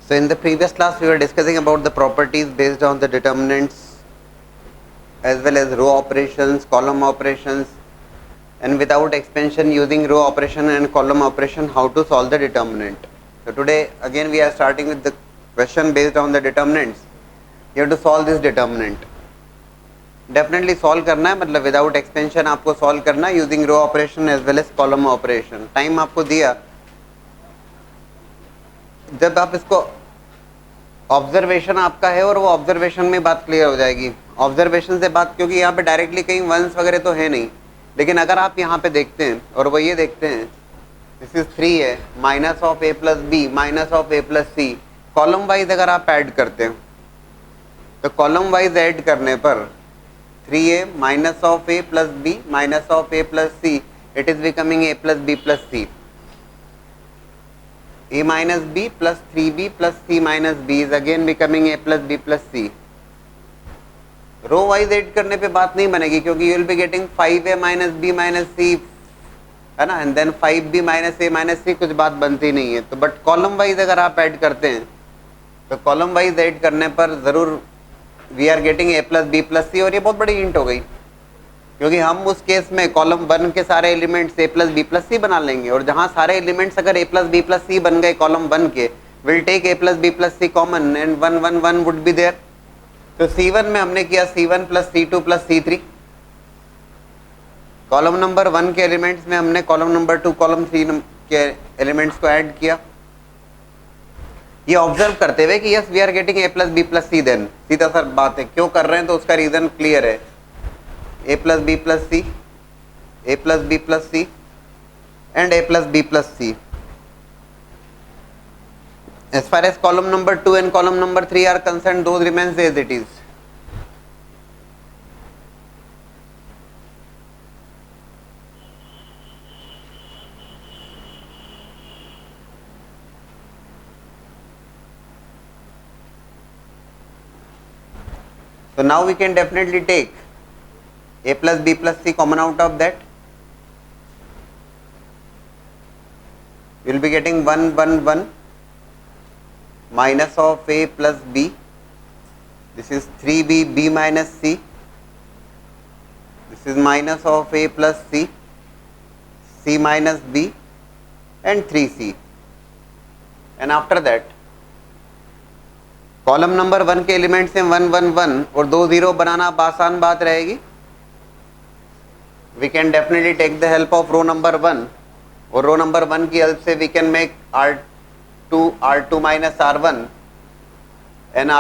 So in the previous class we were discussing about the properties based on the determinants as well as row operations, column operations, and without expansion using row operation and column operation how to solve the determinant. So today again we are starting with the question based on the determinants. You have to solve this determinant. Definitely solve करना है, मतलब without expansion आपको solve करना है using row operation as well as column operation. Time आपको दिया, जब आप इसको ऑब्जर्वेशन आपका है और वो ऑब्जर्वेशन में बात क्लियर हो जाएगी. ऑब्जर्वेशन से बात, क्योंकि यहाँ पे डायरेक्टली कहीं वंस वगैरह तो है नहीं, लेकिन अगर आप यहाँ पे देखते हैं और वो ये देखते हैं दिस इज 3 है minus of a plus b minus of a plus c, column wise अगर आप ऐड करते हैं तो कॉलम वाइज ऐड करने पर 3a minus of a plus b minus of a plus c, it is becoming a plus b plus c. a minus b plus 3b plus c minus b is again becoming a plus b plus c. Row wise add करने पे बात नहीं बनेगी, क्योंकि you will be getting 5a minus b minus c है ना, and then 5b minus a minus c, कुछ बात बनती नहीं है. तो बट कॉलम वाइज अगर आप ऐड करते हैं तो कॉलम वाइज ऐड करने पर जरूर we are getting a plus b plus c. और ये बहुत बड़ी हिंट हो गई, क्योंकि हम उस केस में कॉलम 1 के सारे elements a plus b plus c बना लेंगे, और जहां सारे एलिमेंट्स अगर a plus b plus c बन गए कॉलम 1 के, will take a plus b plus c common and 1 1 1 would be there. तो C1 में हमने किया C1 plus C2 plus C3. Column number 1 के एलिमेंट्स में हमने कॉलम नंबर 2 कॉलम 3 के एलिमेंट्स को ऐड किया, ये ऑब्जर्व करते हुए कि yes we are getting a plus b plus c. Then सीधा सर बात है, क्यों कर रहे हैं तो उसका रीजन क्लियर है. A plus b plus c, a plus b plus c and a plus b plus c. As far as column number 2 and column number 3 are concern, those remains as it is. So now we can definitely take a plus b plus c common out of that. We will be getting 1 1 1 minus of a plus b. This is 3b b minus c. This is minus of a plus c, c minus b and 3c. And after that column number 1 के elements हैं 1 1 1 और 2 0 बनाना अब आसान बात रहेगी. We can definitely take the help of row number 1, और row number 1 की help से we can make R2 minus R1 and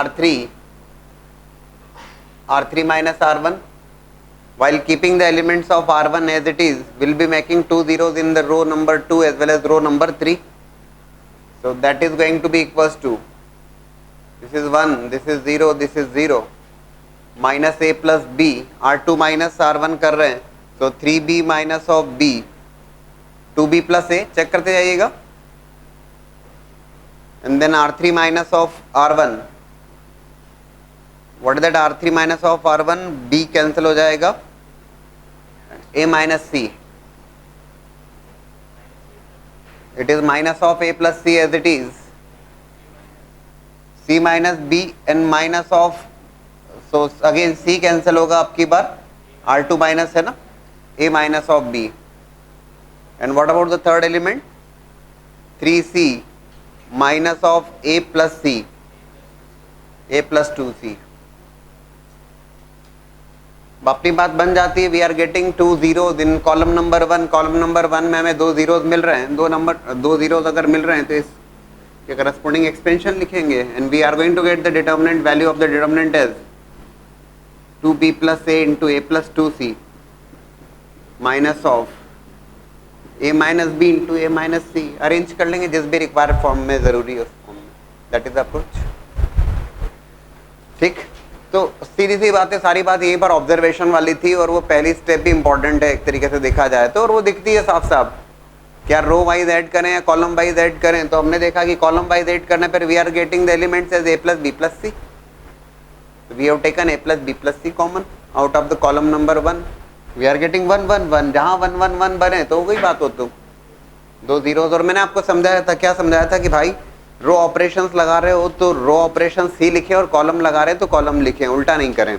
R3 minus R1 while keeping the elements of R1 as it is. We'll be making 2 zeros in the row number 2 as well as row number 3. So that is going to be equals to, this is 1, this is 0, this is 0, minus a plus b, R2 minus R1 कर रहे हैं, so 3b minus of b, 2b plus a, check करते जाइएगा, and then R3 minus of R1. what is that R3 minus of R1? b cancel हो जाएगा, a minus c, it is minus of a plus c as it is, c minus b and minus of, so again c cancel होगा आपकी बार, R2 minus है ना, a minus of b. And what about the third element 3c minus of a plus c, a plus 2c. अपनी बात बन जाती है. We are getting 2 zeros in column number 1. Column number 1 में हमें 2 zeros मिल रहे हैं, 2 zeros अगर मिल रहे हैं तो इस के करस्पॉन्डिंग एक्सपेंशन लिखेंगे, and we are going to get the determinant value of the determinant as 2b plus a into a plus 2c minus of a minus b into a minus c. Arrange कर लेंगे जिस भी required form में जरूरी है उस form में. That is approach. ठीक, तो सीधी सी बात है, सारी बात यहीं पर ऑब्जर्वेशन वाली थी, और वो पहली स्टेप भी इंपॉर्टेंट है एक तरीके से देखा जाए तो, और वो दिखती है साफ साफ. क्या रो वाइज ऐड करें या कॉलम वाइज ऐड करें, तो हमने देखा कि कॉलम वाइज ऐड करने पर we are getting the elements as a plus b plus c. We have taken a plus b plus c common out of the column number 1. वी are गेटिंग 1 1 1. जहां 1 1 1 बने तो हो गई बात हो. तो 2 zeros. और मैंने आपको समझाया था, क्या समझाया था कि भाई रो ऑपरेशंस लगा रहे हो तो रो ऑपरेशंस ही लिखें और कॉलम लगा रहे हो तो कॉलम लिखें, उल्टा नहीं करें,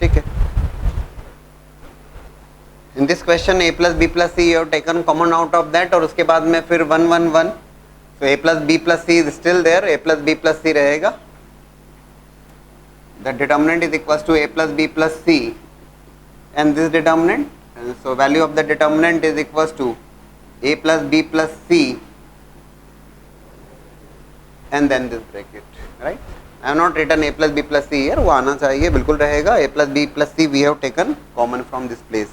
ठीक है। In this question a plus b plus c you have taken common out of that, और उसके बाद में फिर 1 1 1, so a plus b plus c is still there, a plus b plus c रहेगा, the determinant is equals to a plus b plus c and this determinant, and so value of the determinant is equals to a plus b plus c and then this bracket, right? I have not written a plus b plus c here, वो आना चाहिए, बिल्कुल रहेगा, a plus b plus c we have taken common from this place,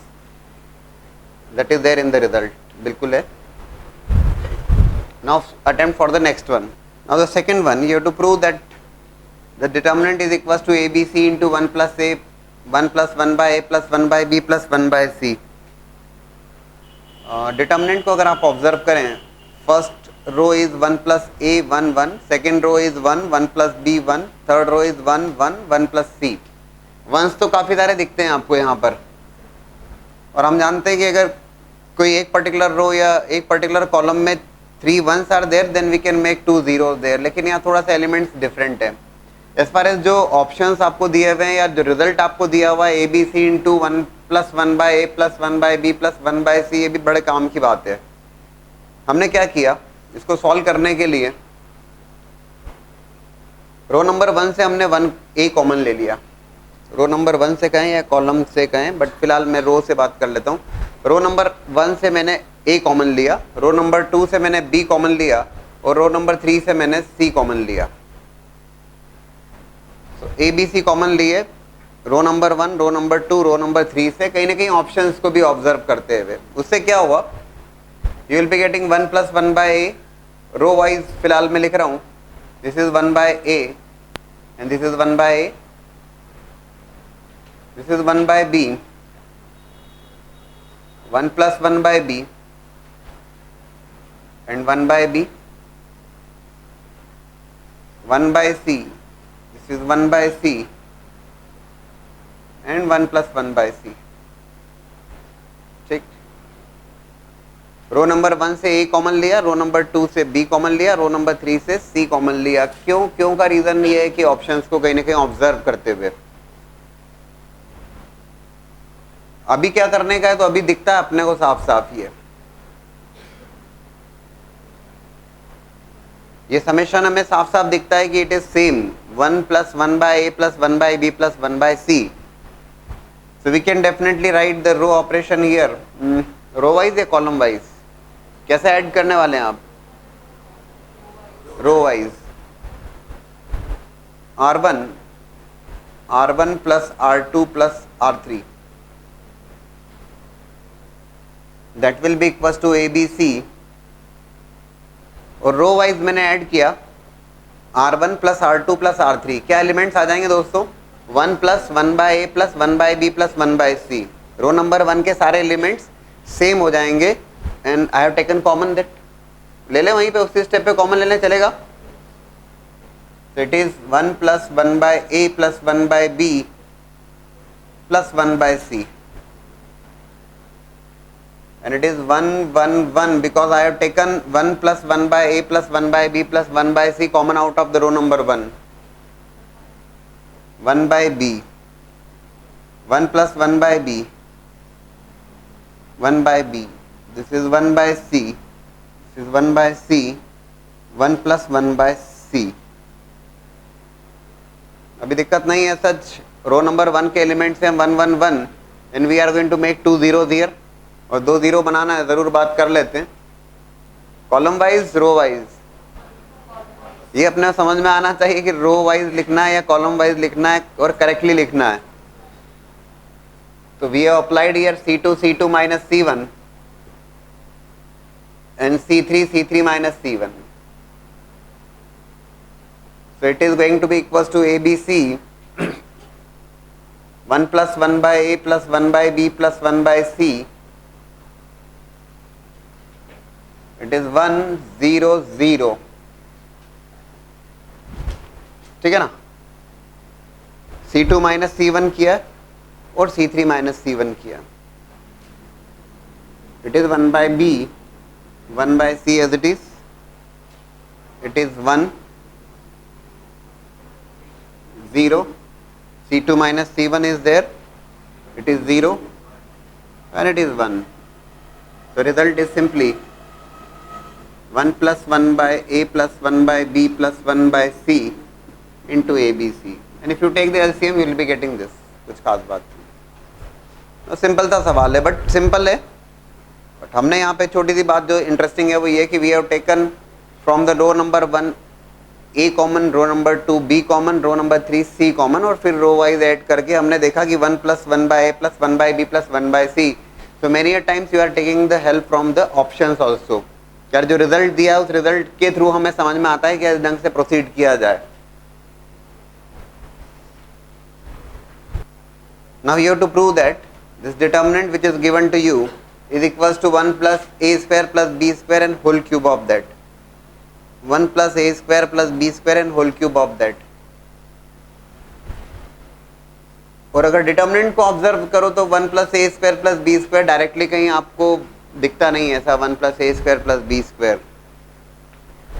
that is there in the result, बिल्कुल है. Now attempt for the next one. Now the second one, you have to prove that the determinant is equals to abc into 1 plus a, 1 plus 1 by a plus 1 by b plus 1 by c. Determinant को अगर आप observe करें, first row is 1 plus a 1 1, second row is 1 1 plus b 1, third row is 1 1 1 plus c. Once तो काफ़ी सारे दिखते हैं आपको यहाँ पर, और हम जानते हैं कि अगर कोई एक पर्टिकुलर रो या एक पर्टिकुलर कॉलम में 3 1s are there then we can make 2 zeros there, लेकिन यहाँ थोड़ा सा एलिमेंट्स डिफरेंट है. एज फार एज जो ऑप्शंस आपको दिए हुए हैं या जो रिजल्ट आपको दिया हुआ है a b c into 1 plus 1 by a plus 1 by b plus 1 by c, ये भी बड़े काम की बात है. हमने क्या किया, इसको सॉल्व करने के लिए रो नंबर 1 से हमने 1 ए कॉमन ले लिया. रो नंबर 1 से कहें या कॉलम से कहें, बट फिलहाल मैं रो से बात कर लेता हूँ. रो नंबर 1 से मैंने ए कॉमन लिया, रो नंबर 2 से मैंने बी कॉमन लिया, और रो नंबर 3 से मैंने सी कॉमन लिया. ए बी सी कॉमन लिए, row number 1, row number 2, row number 3 से कहीं ना कहीं ऑप्शंस को भी ऑब्जर्व करते हुए, उससे क्या हुआ, you will be getting 1 plus 1 by a. Row wise फिलहाल मैं लिख रहा हूँ, this is 1 by a and this is 1 by a, this is 1 by b, 1 plus 1 by b and 1 by b, 1 by c, is 1 by c and 1 plus 1 by c. ठीक, रो number 1 से a common लिया, रो number 2 से b common लिया, रो number 3 से c common लिया. क्यों का reason ये है कि ऑप्शंस को कहीं ना कहीं ऑब्जर्व करते हुए. अभी क्या करने का है, तो अभी दिखता है अपने को साफ साफ ये समेशन हमें साफ साफ दिखता है कि it is same 1 plus 1 by a plus 1 by b plus 1 by c. So we can definitely write the row operation here. Row wise या कॉलम वाइज, कैसे ऐड करने वाले हैं आप, row wise. R1 plus R2 plus R3, that will be equals to ABC. और row wise मैंने add किया R1 plus R2 plus R3. क्या एलिमेंट्स आ जाएंगे दोस्तों, 1 plus 1 by a plus 1 by b plus 1 by c. Row number 1 के सारे elements same हो जाएंगे and I have taken common that. ले ले वहीं पे उसी स्टेप पे कॉमन लेने चलेगा. तो it is 1 plus 1 by a plus 1 by b plus 1 by c. And it is 1 1 1 because I have taken 1 plus 1 by a plus 1 by b plus 1 by c common out of the row number 1. 1 by b, 1 plus 1 by b, 1 by b. This is 1 by c, this is 1 by c, 1 plus 1 by c. अभी दिक्कत नहीं है सच. रो number 1 के elements हैं 1 1 1 and we are going to make 2 zeros here. और 2 0 बनाना है, जरूर बात कर लेते हैं. कॉलम वाइज, रो वाइज, ये अपने समझ में आना चाहिए कि रो वाइज लिखना है या कॉलम वाइज लिखना है और करेक्टली लिखना है. तो we have applied here C2 C2 minus C1 and C3 minus C1. So it is going to be equals to ABC 1 plus 1 by a plus 1 by b plus 1 by c. It is 1 0 0. ठीक है ना. C2 minus C1 किया और C3 minus C1 किया. It is 1 by B 1 by C as it is. it is 1, 0, C2 minus C1 is there, it is 0 and it is 1. So result is simply 1 plus 1 by A plus 1 by B plus 1 by C into ABC. And if you take the LCM, you will be getting this. कुछ खास बात नहीं, simple सा सवाल है, but simple है. But हमने यहाँ पे छोटी सी बात जो इंटरेस्टिंग है वो ये कि we have taken from the row number 1 A common, row number 2 B common, row number 3 C common, और फिर रो वाइज ऐड करके हमने देखा कि 1 plus 1 by A plus 1 by B plus 1 by C. So many a times you are taking the help from the options also. यार जो result दिया है उस रिजल्ट के थ्रू हमें समझ में आता है कि इस ढंग से प्रोसीड किया जाए. Now you have to prove that this determinant which is given to you is equals to 1 plus A square plus B square and whole cube of that. 1 plus A square plus B square and whole cube of that. और अगर determinant को observe करो तो 1 plus a square plus b square directly कहीं आपको दिखता नहीं है ऐसा 1 plus a square plus b square.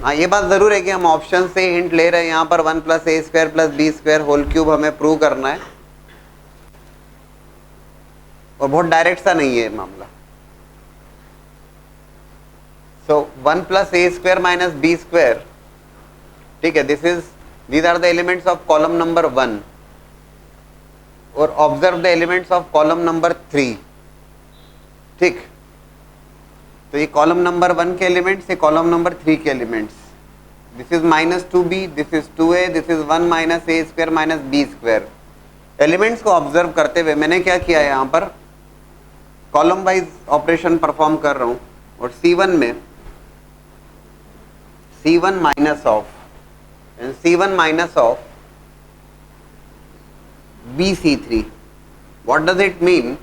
हाँ ये बात ज़रूर है कि हम ऑप्शन से हिंट ले रहे हैं. यहाँ पर 1 plus a square plus b square whole cube हमें प्रूव करना है और बहुत डायरेक्ट सा नहीं है मामला. So 1 plus a square minus b square, ठीक है, these are the elements of column number 1 और observe the elements of column number 3. ठीक, तो ये कॉलम नंबर 1 के एलिमेंट्स, ये कॉलम नंबर 3 के elements. This is minus 2b, this is 2a, this is 1 minus a square minus b square. Elements को observe करते हुए मैंने क्या किया है, यहाँ पर कॉलम वाइज ऑपरेशन परफॉर्म कर रहा हूँ और C1 में C1 minus of and C1 minus of BC3. What does it mean?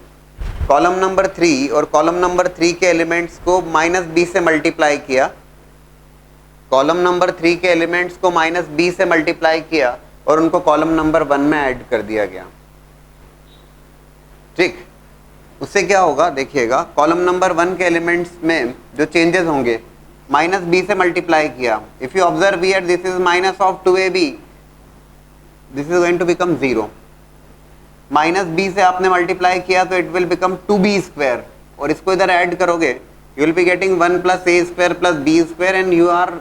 Column number 3 और कॉलम नंबर 3 के एलिमेंट्स को माइनस बी से मल्टीप्लाई किया, कॉलम नंबर 3 के एलिमेंट्स को माइनस बी से मल्टीप्लाई किया और उनको कॉलम नंबर 1 में ऐड कर दिया गया. ठीक, उससे क्या होगा देखिएगा, कॉलम नंबर 1 के एलिमेंट्स में जो चेंजेस होंगे, माइनस बी से मल्टीप्लाई किया. If you observe here this is minus of 2ab, this is going to become 0. Minus b से आपने मल्टीप्लाई किया तो it will become 2b square और इसको इधर ऐड करोगे you will be getting 1 plus a square plus b square and you are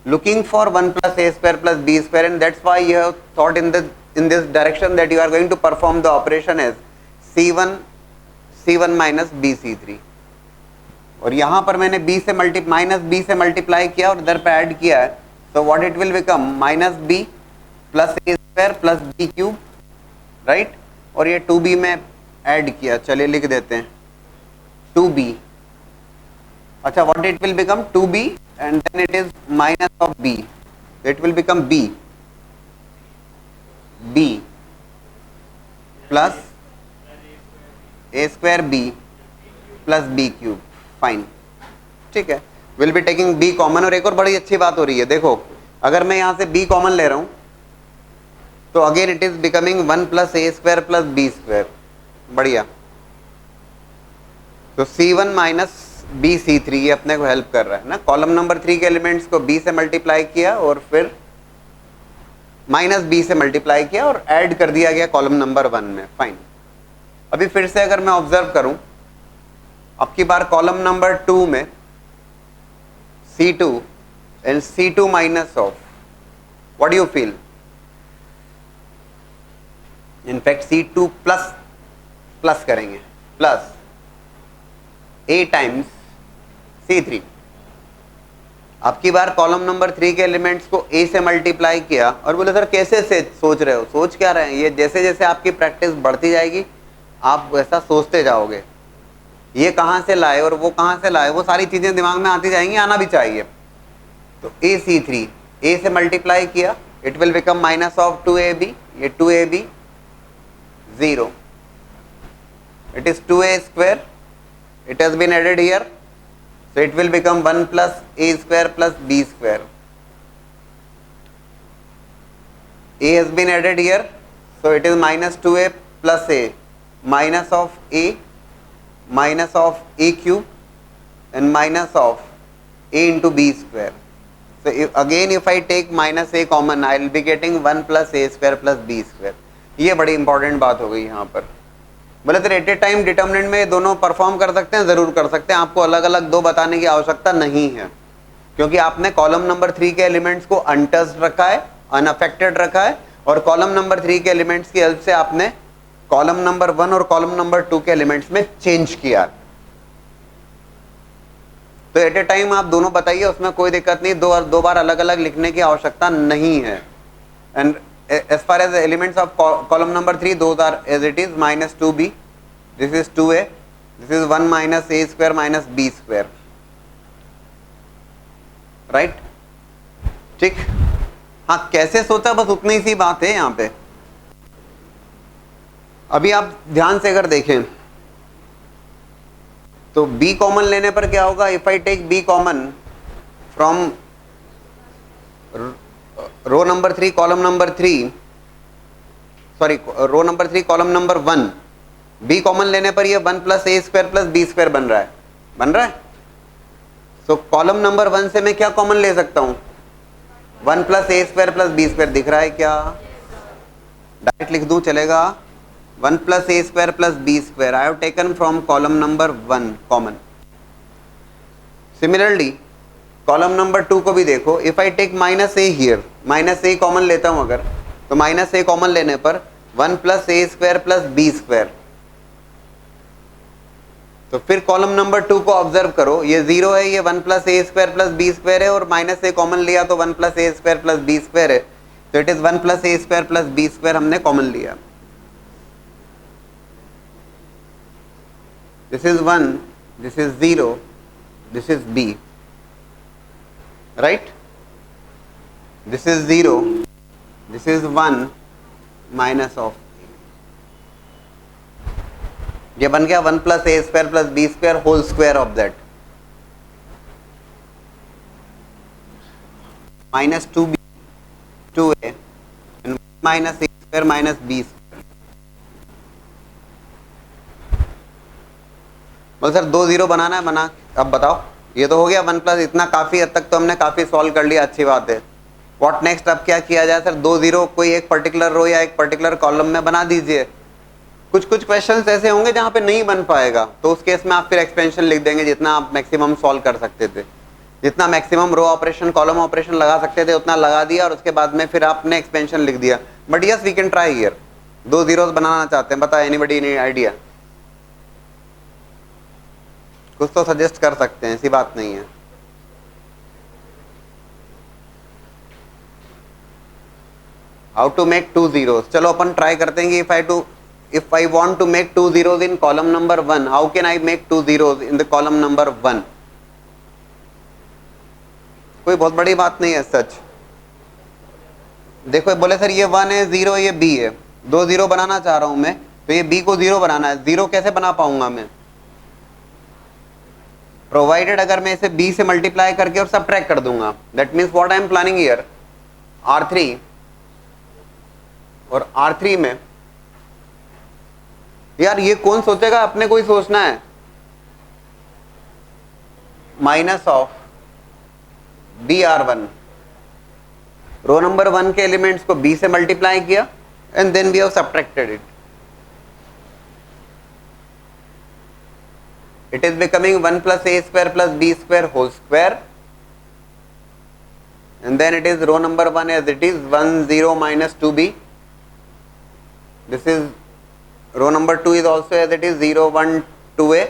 looking for 1 plus a square plus b square, and that's why you have thought in this direction that you are going to perform the operation as c1 minus bc3. और यहाँ पर मैंने b से minus b से multiply किया और इधर पे ऐड किया है, so what it will become minus b plus a square plus b cube, right. और ये 2b में ऐड किया, चलिए लिख देते हैं 2b. अच्छा, what it will become 2b and then it is minus of b, it will become b plus a square b plus b cube. Fine, ठीक है, will be taking b common. और एक और बड़ी अच्छी बात हो रही है, देखो अगर मैं यहाँ से b कॉमन ले रहा हूँ तो again it is becoming 1 plus a square plus b square. बढ़िया. तो c1 माइनस BC3 ये अपने को हेल्प कर रहा है ना. कॉलम नंबर 3 के एलिमेंट्स को B से मल्टीप्लाई किया और फिर माइनस B से मल्टीप्लाई किया और ऐड कर दिया गया कॉलम नंबर 1 में. फाइन. अभी फिर से अगर मैं ऑब्जर्व करूं, अब की बार कॉलम नंबर 2 में C2 and C2 minus of, what do you feel? In fact C2 plus करेंगे, प्लस A टाइम्स C3. आपकी बार कॉलम नंबर 3 के एलिमेंट्स को A से मल्टीप्लाई किया और बोले सर कैसे से सोच रहे हो, सोच क्या रहे हैं? ये जैसे जैसे आपकी प्रैक्टिस बढ़ती जाएगी आप वैसा सोचते जाओगे, ये कहाँ से लाए और वो कहाँ से लाए, वो सारी चीज़ें दिमाग में आती जाएंगी, आना भी चाहिए. तो AC3 A से मल्टीप्लाई किया, it will become minus of 2ab, ये 2ab 0, it is 2a square, it has been added here, so it will become 1 plus a square plus b square. A has been added here, so it is minus 2a plus a, minus of a, minus of a cube and minus of a into b square. So again if I take minus a common, I will be getting 1 plus a square plus b square. ये बड़ी important बात हो गई यहाँ पर. बोले तो eight ए time determinant में दोनों परफॉर्म कर सकते हैं, जरूर कर सकते हैं. आपको अलग अलग दो बताने की आवश्यकता नहीं है, क्योंकि आपने कॉलम नंबर 3 के एलिमेंट्स को अनटच्ड रखा है, अनअफेक्टेड रखा है, और कॉलम नंबर 3 के एलिमेंट्स की हेल्प से आपने कॉलम नंबर 1 और कॉलम नंबर 2 के एलिमेंट्स में चेंज किया. तो एट ए टाइम आप दोनों बताइए, उसमें कोई दिक्कत नहीं. दो बार अलग अलग लिखने की आवश्यकता नहीं है. And as far as the elements of column number 3, those are as it is minus 2b, this is 2a, this is 1 minus a square minus b square, right? ठीक. हाँ, कैसे सोचा बस उतनी सी बात है यहाँ पे. अभी आप ध्यान से अगर देखें तो b कॉमन लेने पर क्या होगा? If I take b common from row number 3 column number 3, sorry row number 3 column number 1, b common लेने पर ये 1 plus a square plus b square बन रहा है. सो कॉलम नंबर 1 से मैं क्या कॉमन ले सकता हूं? 1 plus a square plus b square दिख रहा है क्या? डायरेक्ट लिख दूं चलेगा. 1 plus a square plus b square I have taken from column number 1 common. Similarly column number 2 को भी देखो. If I take minus a here, minus a common लेता हूं अगर, तो माइनस ए कॉमन लेने पर 1 plus a square plus b square. तो फिर कॉलम नंबर 2 को ऑब्जर्व करो, ये 0 है, ये 1 plus a square plus b square है, और माइनस ए कॉमन लिया तो 1 plus a square plus b square है. तो it is 1 plus a square plus b square हमने कॉमन लिया. This is 1, this is 0, this is b, right? This is 0, this is 1 minus of, ये बन गया 1 plus a square plus b square whole square of that, minus 2b 2a and minus a square minus b square. बोल sir 2 0 बनाना है, बना. अब बताओ, ये तो हो गया 1 प्लस, इतना काफी हद तक तो हमने काफी सॉल्व कर लिया, अच्छी बात है. What next? अब क्या किया जाए सर? 2 0 कोई एक पर्टिकुलर रो या एक पर्टिकुलर कॉलम में बना दीजिए. कुछ क्वेश्चंस ऐसे होंगे जहां पे नहीं बन पाएगा, तो उस केस में आप फिर एक्सपेंशन लिख देंगे, जितना आप मैक्सिमम सॉल्व कर सकते थे, जितना maximum row operation column operation लगा सकते थे उतना लगा दिया, और उसके बाद में फिर आपने एक्सपेंशन लिख दिया. But yes we can try here. 2 0 बनाना चाहते हैं, बताओ एनीबडी एनी आइडिया? कुछ तो सजेस्ट कर सकते हैं, ऐसी बात नहीं है. How to make 2 zeros? चलो अपन ट्राई करते हैं कि if I want to make 2 zeros in column number 1, how can I make 2 zeros in the column number 1? कोई बहुत बड़ी बात नहीं है सच. देखो बोले सर ये 1 है, 0 ये b है, 2 0 बनाना चाह रहा हूं मैं, तो ये b को 0 बनाना है. 0 कैसे बना पाऊंगा मैं? प्रोवाइडेड अगर मैं इसे b से मल्टीप्लाई करके और सबट्रैक्ट कर दूंगा. That means what I am planning here, R3 और R3 में, यार ये कौन सोचेगा, अपने को ही सोचना है. Minus of BR1, row number 1 के एलिमेंट्स को b से मल्टीप्लाई किया and then we have subtracted it. It is becoming 1 plus a square plus b square whole square, and then it is row number 1 as it is 1 0 minus 2b. This is row number 2 is also as it is 0 1 2a,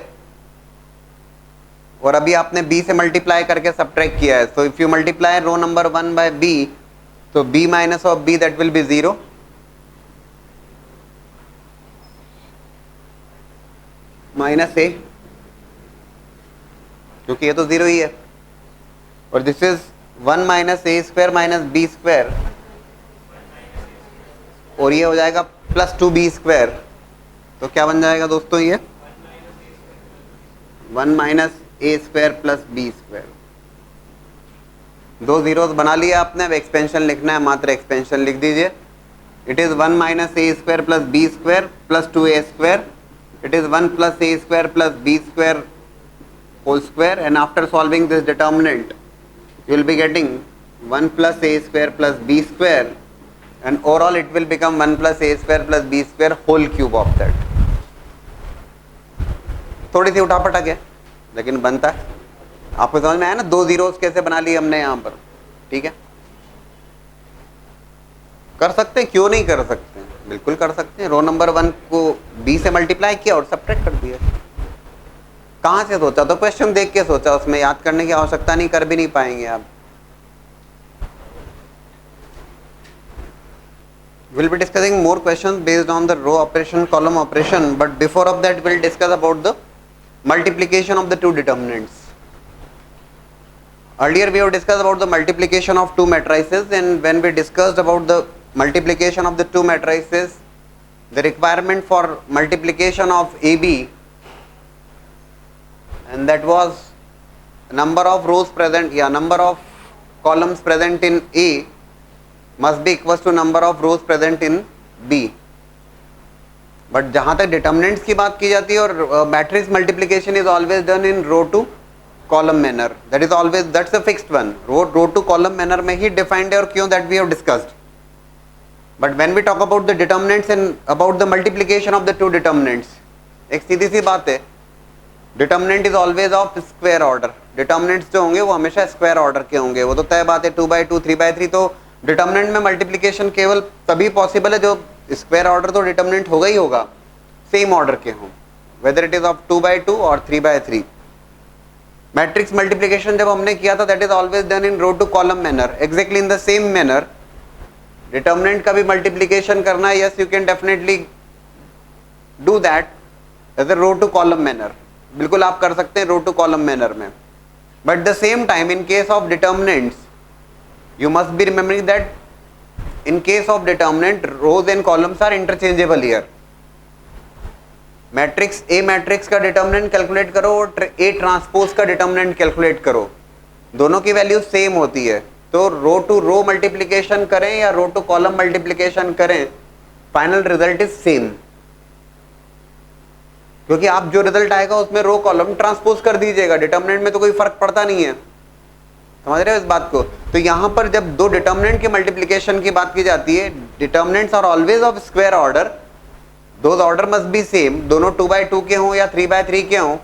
और अभी आपने b से multiply करके subtract किया है. So if you multiply row number 1 by b, so b minus of b that will be 0, minus a, क्योंकि ये तो 0 ही है, और this is 1 minus a square minus b square, और ये हो जाएगा प्लस 2b स्क्वायर. तो क्या बन जाएगा दोस्तों? ये 1 minus a square plus b square. 2 zeros बना लिया आपने. अब एक्सपेंशन लिखना है, मात्र एक्सपेंशन लिख दीजिए. It is 1 minus a square plus b square plus 2a square. It is 1 plus a square plus b square whole square, and after solving this determinant you will be getting 1 plus a square plus b square, and overall it will become 1 plus a square plus b square whole cube of that. थोड़ी सी उठापटक है लेकिन बनता है. आपको समझ में आया ना, 2 जीरोस कैसे बना लिए हमने यहाँ पर. ठीक है, कर सकते हैं, क्यों नहीं कर सकते हैं, बिल्कुल कर सकते हैं. रो नंबर 1 को b से मल्टीप्लाई किया और सब्ट्रैक्ट कर दिया. कहाँ से सोचा? तो क्वेश्चन देख के सोचा, उसमें याद करने की आवश्यकता नहीं, कर भी नहीं पाएंगे आप. We'll be discussing more questions based on the row operation, column operation, but before of that we'll discuss about the multiplication of the two determinants. Earlier we have discussed about the multiplication of two matrices, and when we discussed about the multiplication of the two matrices, the requirement for multiplication of AB, and that was number of rows present, number of columns present in A must be equals to number of rows present in B. But जहाँ तक determinants की बात की जाती है, और matrix multiplication is always done in row to column manner. That is always, that's a fixed one. Row to column manner में ही डिफाइंड है, और क्यों, that we have discussed. But when we talk about the determinants and about the multiplication of the two determinants, एक सीधी सी बात है, determinant is always of square order. Determinants जो होंगे वो हमेशा स्क्वायर ऑर्डर के होंगे, वो तो तय बात है. 2/2, 3/3, तो डिटर्मिनेंट में मल्टीप्लिकेशन केवल तभी पॉसिबल है जो स्क्वायर ऑर्डर, तो डिटर्मिनेंट होगा ही होगा, सेम ऑर्डर के हों, वेदर इट इज ऑफ 2/2 और 3/3. मैट्रिक्स मल्टीप्लिकेशन जब हमने किया था, that is always done in row to column manner. Exactly in the same manner determinant का भी मल्टीप्लिकेशन करना है. Yes, you can definitely do that as a row to column manner. बिल्कुल आप कर सकते हैं रो टू कॉलम मैनर में. But the same time in case of determinants, you must be remembering that in case of determinant, rows and columns are interchangeable here. Matrix A matrix का determinant calculate करो और A transpose का determinant calculate करो, दोनों की value same होती है. तो रो टू रो मल्टीप्लिकेशन करें या रो टू कॉलम मल्टीप्लिकेशन करें, फाइनल रिजल्ट इज सेम, क्योंकि आप जो रिजल्ट आएगा उसमें रो कॉलम ट्रांसपोज कर दीजिएगा. डिटर्मिनेंट में तो कोई फर्क पड़ता नहीं है. समझ रहे हो इस बात को? तो यहां पर जब दो डिटर्मिनेंट के मल्टीप्लिकेशन की बात की जाती है, determinants are always of square order, those order must be same, दोनों 2/2 के हों या 3/3 के हों,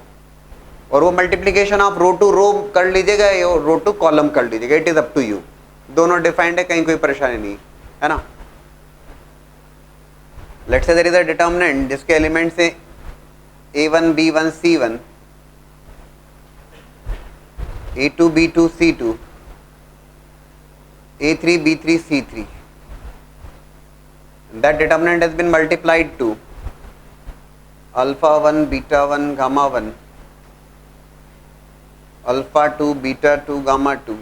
और वो मल्टीप्लिकेशन आप रो टू रो कर लीजिएगा या रो टू कॉलम कर लीजिएगा, it is up to you. दोनों डिफाइंड है, कहीं कोई परेशानी नहीं है ना. Let's say there is a determinant जिसके एलिमेंट्स है A1 B1 C1, A2 B2 C2, A3 B3 C3. That determinant has been multiplied to alpha 1 beta 1 gamma 1, alpha 2 beta 2 gamma 2,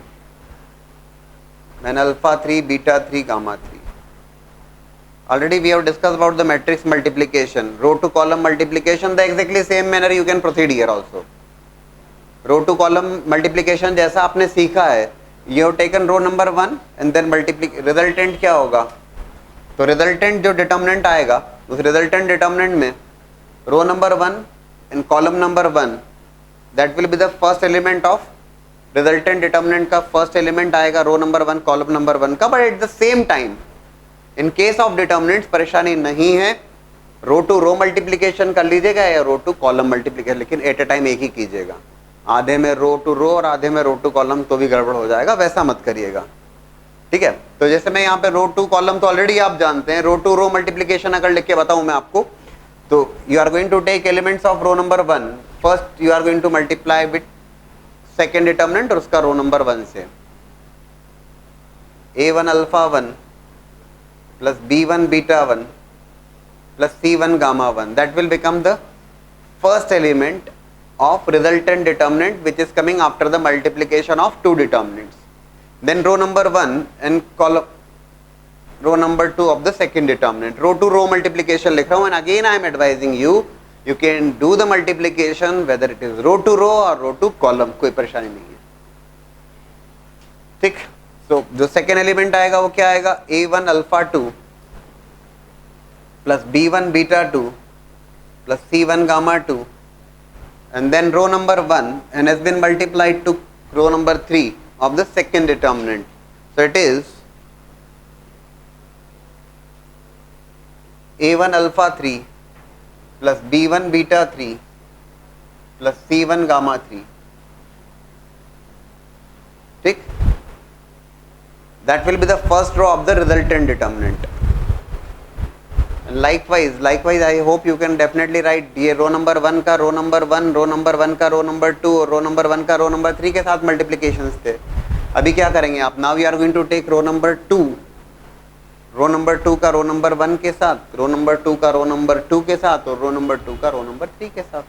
and alpha 3 beta 3 gamma 3. Already we have discussed about the matrix multiplication, row to column multiplication. The exactly same manner you can proceed here also. Row to column multiplication जैसा आपने सीखा है, you have taken row number 1 and then resultant क्या होगा, तो resultant जो determinant आएगा, उस रिजल्टेंट डिटर्मिनेंट में row number 1 and column number 1, that will be the first element of resultant determinant का फर्स्ट एलिमेंट आएगा रो नंबर 1 कॉलम नंबर 1 का. But at the same time in case of determinants परेशानी नहीं है, रो to row multiplication कर लीजिएगा या रो to column multiplication, लेकिन एट ए टाइम एक ही कीजिएगा. आधे में रो टू रो और आधे में रो टू कॉलम तो भी गड़बड़ हो जाएगा, वैसा मत करिएगा. ठीक है, तो जैसे मैं यहाँ पे रो टू कॉलम तो ऑलरेडी आप जानते हैं, रो टू रो मल्टीप्लिकेशन अगर लिख के बताऊं मैं आपको, तो you are going to take elements of row number 1, first you are going to multiply with second determinant और उसका रो नंबर 1 से. A1 alpha 1 plus B1 beta 1 plus C1 gamma 1, that will become the first element of resultant determinant which is coming after the multiplication of two determinants. Then row number 1 and column row number 2 of the second determinant. Row to row multiplication लिख रहा हूँ, and again I am advising you, you can do the multiplication whether it is row to row or row to column, कोई परेशानी नहीं है. ठीक, so जो second element आएगा वो क्या आएगा, A1 alpha 2 plus B1 beta 2 plus C1 gamma 2, and then row number 1 and has been multiplied to row number 3 of the second determinant. So it is A1 alpha 3 plus B1 beta 3 plus C1 gamma 3. ठीक, that will be the first row of the resultant determinant. Likewise I hope you can definitely write ये रो number 1 का रो number 1, row number 1 का रो number 2 और row number 1 का रो number 3 के साथ multiplications थे. अभी क्या करेंगे आप? Now we are going to take row number 2, row number 2 का रो नंबर 1 के साथ, रो नंबर 2 का रो नंबर 2 के साथ और रो नंबर 2 का रो नंबर 3 के साथ.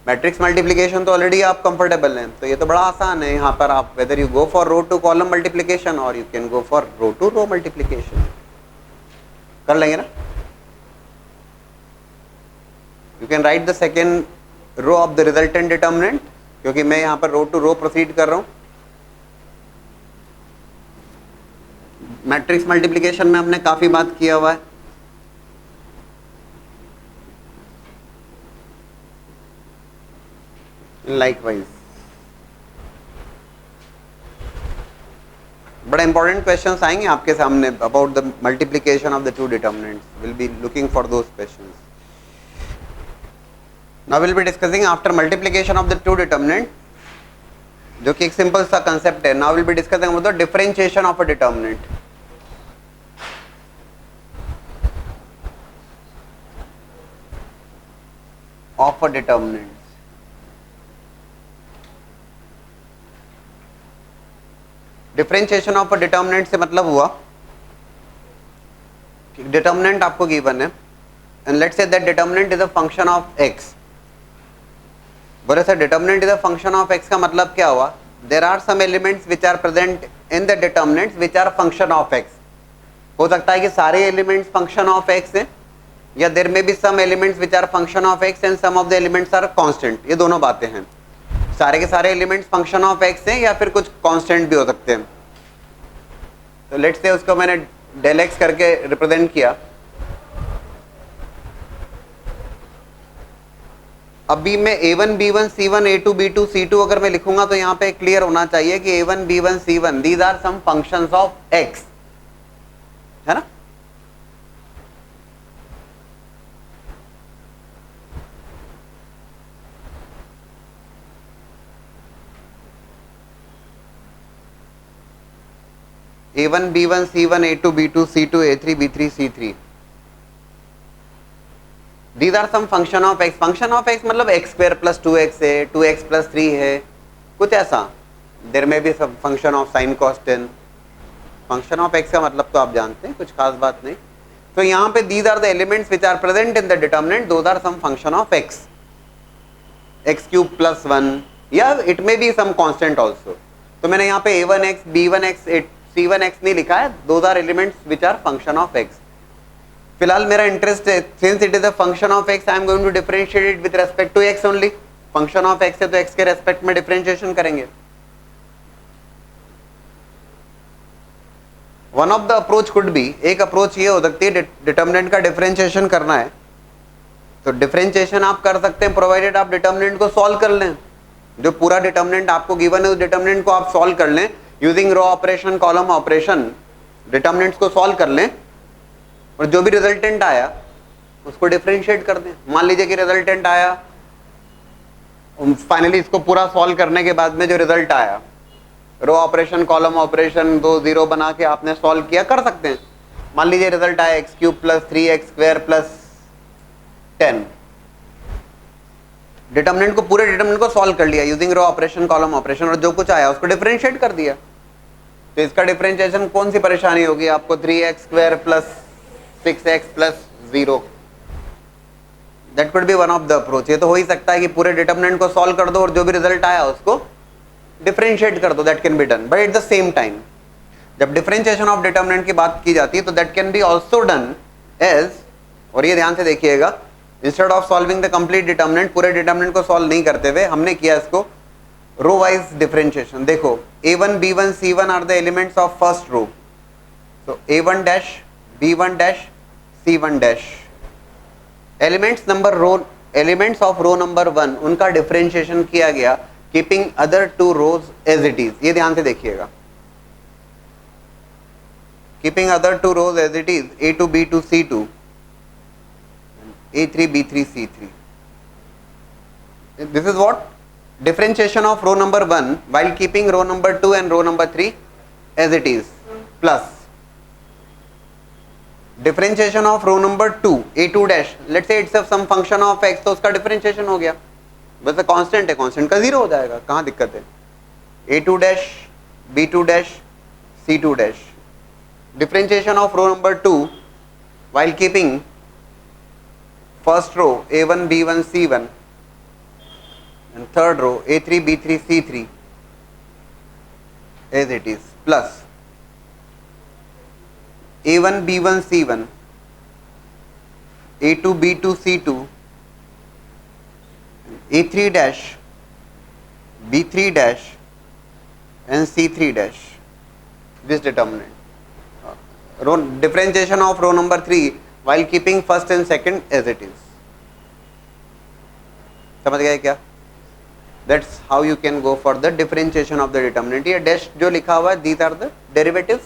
मैट्रिक्स मल्टीप्लिकेशन तो ऑलरेडी आप कंफर्टेबल हैं, तो ये तो बड़ा आसान है. यहाँ पर आप whether you go for row to column multiplication और you can go for row to row multiplication. कर लेंगे ना? You can write the second row of the resultant determinant, क्योंकि मैं यहाँ पर रो टू रो प्रोसीड कर रहा हूँ. मैट्रिक्स मल्टीप्लिकेशन में हमने काफी बात किया हुआ है. लाइकवाइज बड़ा इंपॉर्टेंट क्वेश्चंस आएंगे आपके सामने about the multiplication of the two determinants. Will be looking for those questions. Now will be discussing after multiplication of the two determinant, जो कि एक सिंपल सा कंसेप्ट है. Now will be discussing about the differentiation of a determinant. Of a determinant. Differentiation of a determinant से मतलब हुआ कि determinant आपको गिवन है and let's say that determinant is a function of x. बोले sir determinant is a function of x का मतलब क्या हुआ? There are some elements which are present in the determinants which are function of x. हो सकता है कि सारे एलिमेंट्स फंक्शन ऑफ एक्स हैं, या there may be some elements which are function of x and some of the elements are constant. ये दोनों बातें हैं. सारे के सारे एलिमेंट्स फंक्शन ऑफ एक्स हैं या फिर कुछ कांस्टेंट भी हो सकते हैं. तो लेट्स से उसको मैंने डेल एक्स करके रिप्रेजेंट किया. अभी मैं a1 b1 c1 a2 b2 c2 अगर मैं लिखूंगा तो यहाँ पे क्लियर होना चाहिए कि a1 b1 c1 these are some functions of x, है ना? a1 b1 c1 a2 b2 c2 a3 b3 c3 these are some function of x. function of x मतलब x square plus 2x है, 2x plus 3 है, कुछ ऐसा. there may be some function of sin cos tan. function of x का मतलब तो आप जानते हैं, कुछ खास बात नहीं. तो यहाँ पे these are the elements which are present in the determinant, those are some function of x. x cube plus 1 या it may be some constant also. तो मैंने यहाँ पे a1x b1x c1x नहीं लिखा है. those are elements which are function of x. फिलहाल मेरा इंटरेस्ट है, since it is a function of x I am going to differentiate it with respect to x only. Function of x है तो x के respect में differentiation करेंगे. One of the approach could be, एक approach ये हो सकती है डिटर्मिनेंट का डिफरेंशिएशन करना है तो डिफरेंशिएशन आप कर सकते हैं प्रोवाइडेड आप डिटर्मिनेंट को सॉल्व कर लें. जो पूरा डिटर्मिनेंट आपको गिवन है उस डिटर्मिनेंट को आप सॉल्व कर लें using row operation column operation. Determinants को सॉल्व कर लें और जो भी रिजल्टेंट आया उसको डिफरेंशिएट कर दें. मान लीजिए कि रिजल्टेंट आया, फाइनली इसको पूरा सॉल्व करने के बाद में जो रिजल्ट आया, रो ऑपरेशन कॉलम ऑपरेशन दो जीरो बना के आपने सॉल्व किया, कर सकते हैं. मान लीजिए रिजल्ट आया x cube plus 3x square plus 10. Determinant को पूरे डिटर्मिनेंट को सॉल्व कर लिया using row operation column operation और जो कुछ आया उसको डिफरेंशिएट कर दिया. तो इसका डिफरेंशिएशन कौन सी परेशानी होगी आपको? 3x square plus 6x plus 0. That could B one of the approach. ये तो हो ही सकता है कि पूरे डिटर्मिनेंट को सॉल्व कर दो और जो भी रिजल्ट आया उसको डिफरेंशिएट कर दो. That can be done. But at the same time जब डिफरेंशिएशन ऑफ डिटर्मिनेंट की बात की जाती है तो that can be also done as, और ये ध्यान से देखिएगा, instead of solving the complete determinant, पूरे डिटर्मिनेंट को सॉल्व नहीं करते हुए हमने किया इसको रो वाइज डिफरेंशिएशन. देखो a1 b1 c1 are the elements of first row. So a1 dash b1 dash c1 dash elements number row, elements of row number 1 उनका डिफरेंशिएशन किया गया keeping other two rows as it is. ये ध्यान से देखिएगा. keeping other two rows as it is, A2, B2, C2, A3, B3, C3. This is what? Differentiation of row number 1 while keeping row number 2 and row number 3 as it is, plus differentiation of row number 2, A2 dash, let's say it's some function of x, तो उसका differentiation हो गया, बस constant है, constant का zero हो जाएगा, कहाँ दिक्कत है? A2 dash, B2 dash, C2 dash. Differentiation of row number 2 while keeping first row A1, B1, C1 and third row A3, B3, C3 as it is, plus A1, B1, C1, A2, B2, C2, A3 dash, B3 dash and C3 dash. This determinant. Differentiation of row number 3 while keeping first and second as it is. समझ गए क्या? That's how you can go for the differentiation of the determinant. ये dash जो लिखा हुआ है, these are the derivatives.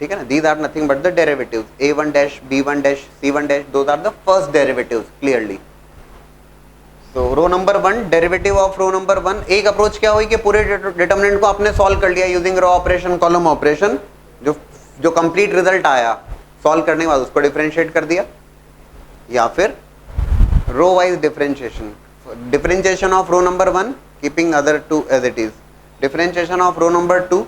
ठीक है ना? These are nothing but the derivatives. A1 dash, B1 dash, C1 dash. Those are the first derivatives clearly. So row number 1 derivative of row number 1. एक approach क्या हुई कि पूरे determinant को आपने solve कर लिया using row operation, column operation. जो कंप्लीट रिजल्ट आया सॉल्व करने के बाद उसको डिफरेंशिएट कर दिया, या फिर row wise differentiation, differentiation of row number 1 keeping other two as it is, differentiation of row number 2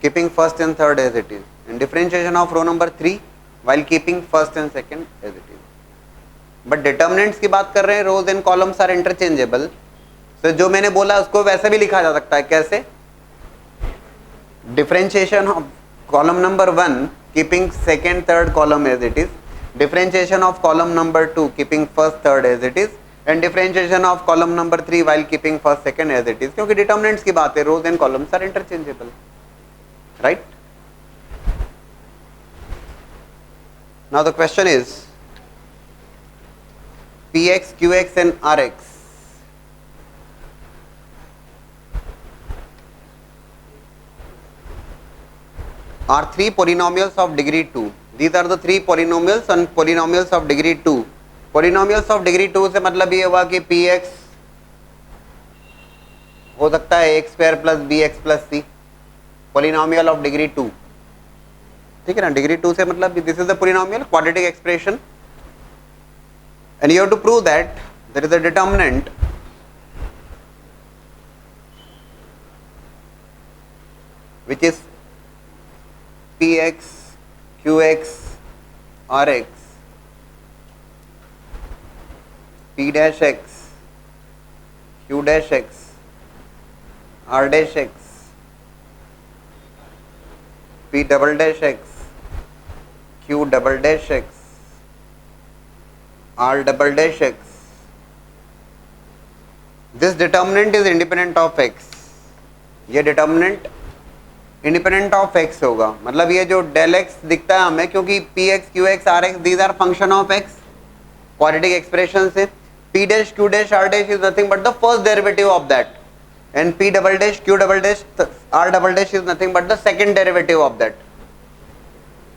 keeping first and third as it is, and differentiation of row number 3 while keeping first and second as it is. But determinants की बात कर रहे हैं, rows and columns are interchangeable. तो जो मैंने बोला उसको वैसे भी लिखा जा सकता है, कैसे? Differentiation of column number 1 keeping second third column as it is, differentiation of column number 2 keeping first third as it is, and differentiation of column number 3 while keeping first second as it is. क्योंकि determinants की बात है, rows and columns are interchangeable, right? Now the question is Px, Qx and Rx are three polynomials of degree 2. These are the three polynomials and polynomials of degree 2. Polynomials of degree 2 से मतलब ये हुआ कि Px हो सकता है x square plus bx plus c, polynomial of degree 2. ठीक है ना? degree 2 से मतलब this is the polynomial quadratic expression, and you have to prove that there is a determinant which is Px, Qx, Rx, P dash x, Q dash x, R dash x, P double dash x, Q double dash x, R double dash x. This determinant is independent of x. ये determinant independent of x होगा, मतलब ये जो del x दिखता है हमें, क्योंकि p x q x r x these are function of x quadratic expression से. P dash q dash r dash is nothing but the first derivative of that, and p double dash q double dash r double dash is nothing but the second derivative of that.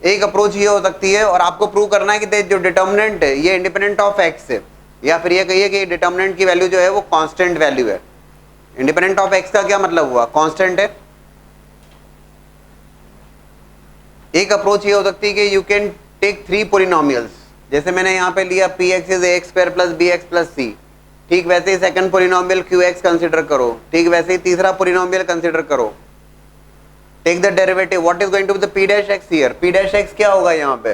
एक approach ये हो सकती है, और आपको prove करना है कि जो डिटर्मिनेंट है ये इंडिपेंडेंट ऑफ एक्स है, या फिर ये कहिए कि डिटर्मिनेंट की वैल्यू जो है वो कांस्टेंट वैल्यू है. इंडिपेंडेंट ऑफ एक्स का क्या मतलब हुआ? कांस्टेंट है. एक अप्रोच ये हो सकती है कि you can take three polynomials, जैसे मैंने यहाँ पे लिया p x is x square plus b x plus c, ठीक वैसे ही second polynomial q x consider करो, ठीक वैसे ही तीसरा पोलिनोमियल कंसिडर करो. Take the derivative, what is going to be the p dash x here? P dash x क्या होगा यहाँ पे?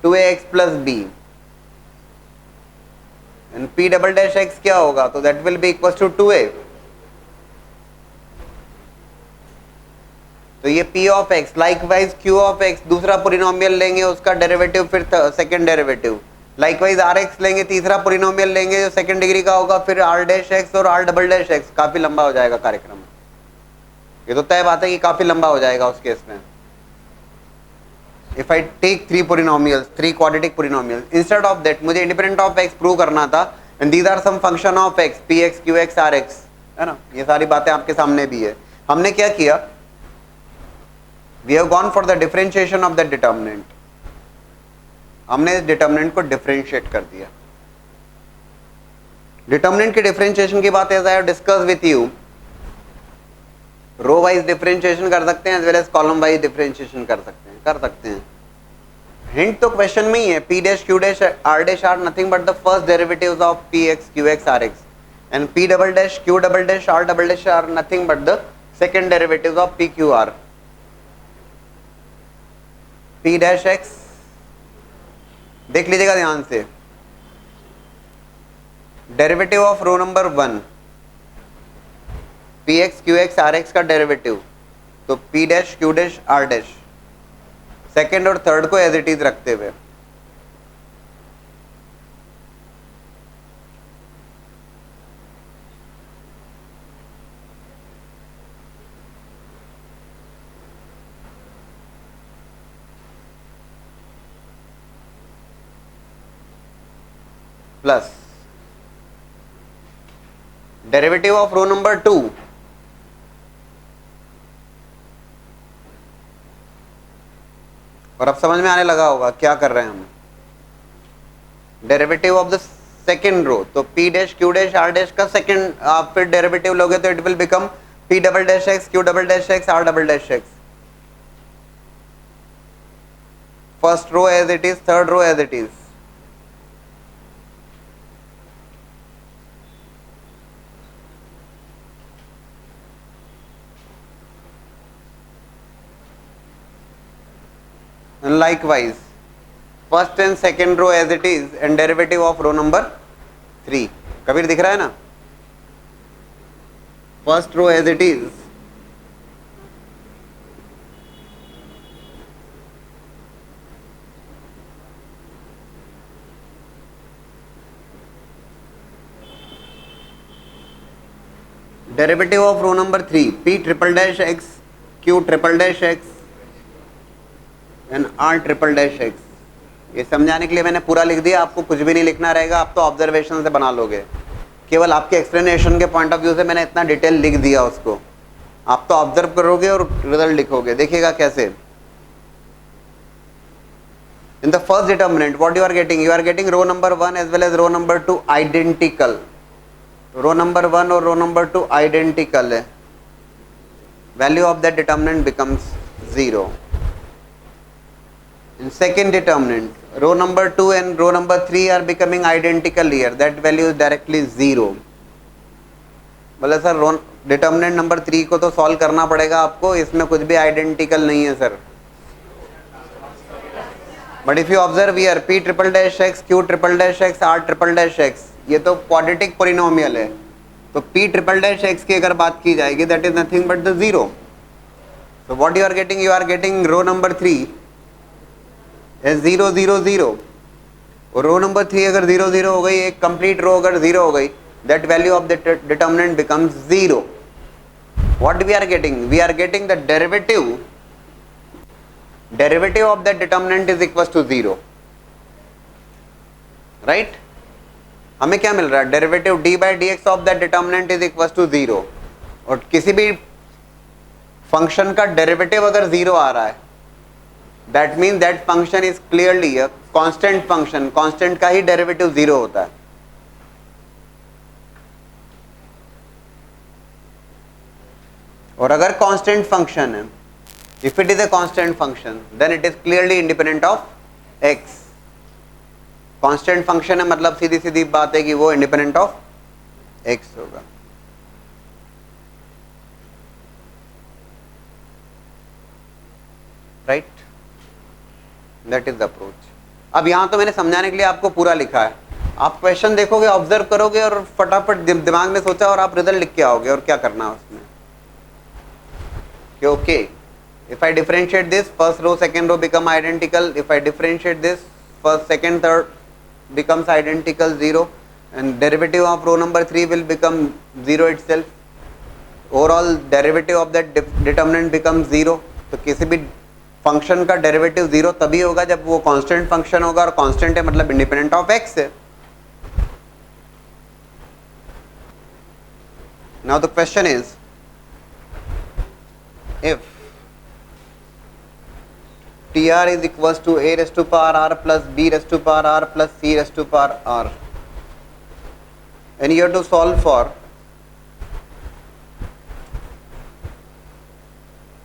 2ax plus b, and p double dash x क्या होगा? तो that will be equal to 2a. तो ये p of x, likewise q of x दूसरा पोलिनोमियल लेंगे, उसका डेरिवेटिव फिर सेकंड डेरिवेटिव, लाइकवाइज rx लेंगे, तीसरा पोलिनोमियल लेंगे जो सेकंड डिग्री का होगा, फिर r डैश x और r डबल डैश x. काफी लंबा हो जाएगा कार्यक्रम, ये तो तय बात है कि काफी लंबा हो जाएगा उस केस में. If I take three polynomials, three quadratic polynomials, instead of that मुझे इंडिपेंडेंट ऑफ x प्रूव करना था, and these are some function of x, px qx rx, है ना? ये सारी बातें आपके सामने भी है. हमने क्या किया, we have gone for the differentiation of the determinant, हमने इस डिटर्मिनेंट को डिफरेंशिएट कर दिया। डिटर्मिनेंट के डिफरेंशिएशन की बात as I have discuss with you, row wise differentiation कर सकते हैं as well as column wise differentiation कर सकते हैं। हिंट तो क्वेश्चन में ही है, p dash q dash r dash are nothing but the first derivatives of p x q x r x, and p double dash q double dash are nothing but the second derivatives of p q r. P dash x देख लीजिएगा ध्यान से, derivative of row number 1 p x q x r x का derivative, तो p dash q dash r dash, second और third को as it is रखते हुए, plus derivative of row number 2 और अब समझ में आने लगा होगा क्या कर रहे हैं हम। Derivative of the second row, तो p dash q dash r dash का सेकेंड आप फिर डेरिवेटिव लोगे तो it will become p double dash x q double dash x r double dash x. First row as it is, third row as it is. And likewise first and second row as it is and derivative of row number 3। Kabir दिख रहा है ना, first row as it is derivative of row number 3 p triple dash x q triple dash x and R triple dash x. ये समझाने के लिए मैंने पूरा लिख दिया, आपको कुछ भी नहीं लिखना रहेगा, आप तो ऑब्जर्वेशन से बना लोगे। केवल आपके एक्सप्लेनेशन के पॉइंट ऑफ व्यू से मैंने इतना डिटेल लिख दिया उसको, आप तो ऑब्जर्व करोगे और रिजल्ट लिखोगे। देखिएगा कैसे। In the first determinant what you are getting row number 1 as well as row number 2 identical. Row number 1 और रो नंबर 2 आइडेंटिकल है, value of that determinant becomes 0। In second determinant, row number 2 and row number 3 are becoming identical here. That value is directly 0. बोले sir रो determinant number 3 को तो solve करना पड़ेगा आपको, इसमें कुछ भी आइडेंटिकल नहीं है sir. But if you observe here p triple dash x q triple dash x r triple dash x, ये तो क्वाड्रेटिक पोलिनोमियल है, तो p ट्रिपल डैश एक्स की अगर बात की जाएगी that is nothing but the 0। So what you are getting row number 3 0 0 0 और रो नंबर 3 अगर 0 0 हो गई, एक कंप्लीट रो अगर 0 हो गई, that value of the determinant becomes 0। What we are getting the derivative of that determinant is equal to 0, right. हमें क्या मिल रहा है, derivative d by d x of that determinant is equal to 0। और किसी भी फंक्शन का derivative अगर 0 आ रहा है, that means that function is clearly a constant function। constant का ही डेरिवेटिव 0 होता है। और अगर constant function है, if it is a constant function then it is clearly independent of x। constant function है मतलब सीधी सीधी बात है कि वो independent of x होगा। right, that is the approach। अब यहाँ तो मैंने समझाने के लिए आपको पूरा लिखा है, आप क्वेश्चन देखोगे, ऑब्जर्व करोगे और फटाफट दिमाग में सोचा और आप रिजल्ट लिख के आओगे। और क्या करना है उसमें कि okay, if I differentiate this first row second row become identical, if I differentiate this first second third becomes identical 0 and derivative of row number 3 will become 0 itself। overall derivative of that determinant becomes 0। तो किसी भी function का derivative 0 तभी होगा जब वो constant function होगा, और कांस्टेंट है मतलब इंडिपेंडेंट ऑफ x है। Now the question is, if t r is equal to a raise to power r plus b raise to power r plus c raise to power r, and you have to solve for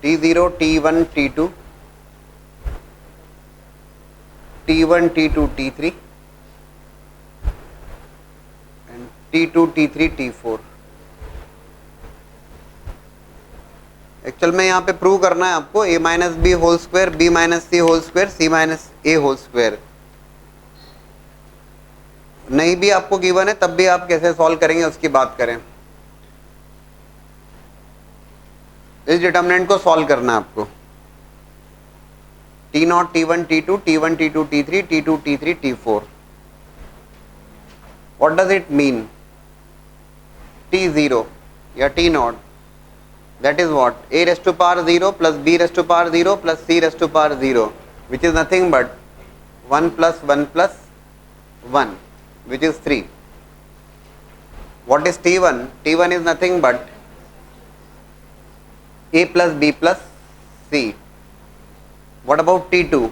T0, T1, T2, T1, T2, T3 and T2, T3, T4. Actual में यहाँ पे prove करना है आपको a minus b whole square, b minus c whole square, c minus a whole square. नहीं भी आपको given है तब भी आप कैसे सॉल्व करेंगे उसकी बात करें. इस डिटर्मिनेंट को सॉल्व करना है आपको. T0, T1, T2, T1, T2, T3, T2, T3, T4. What does it mean? T0 या T0, that is what? A raised to power 0 plus B raised to power 0 plus C raised to power 0, which is nothing but 1 plus 1 plus 1, which is 3. What is T1? T1 is nothing but A plus B plus C. What about T2?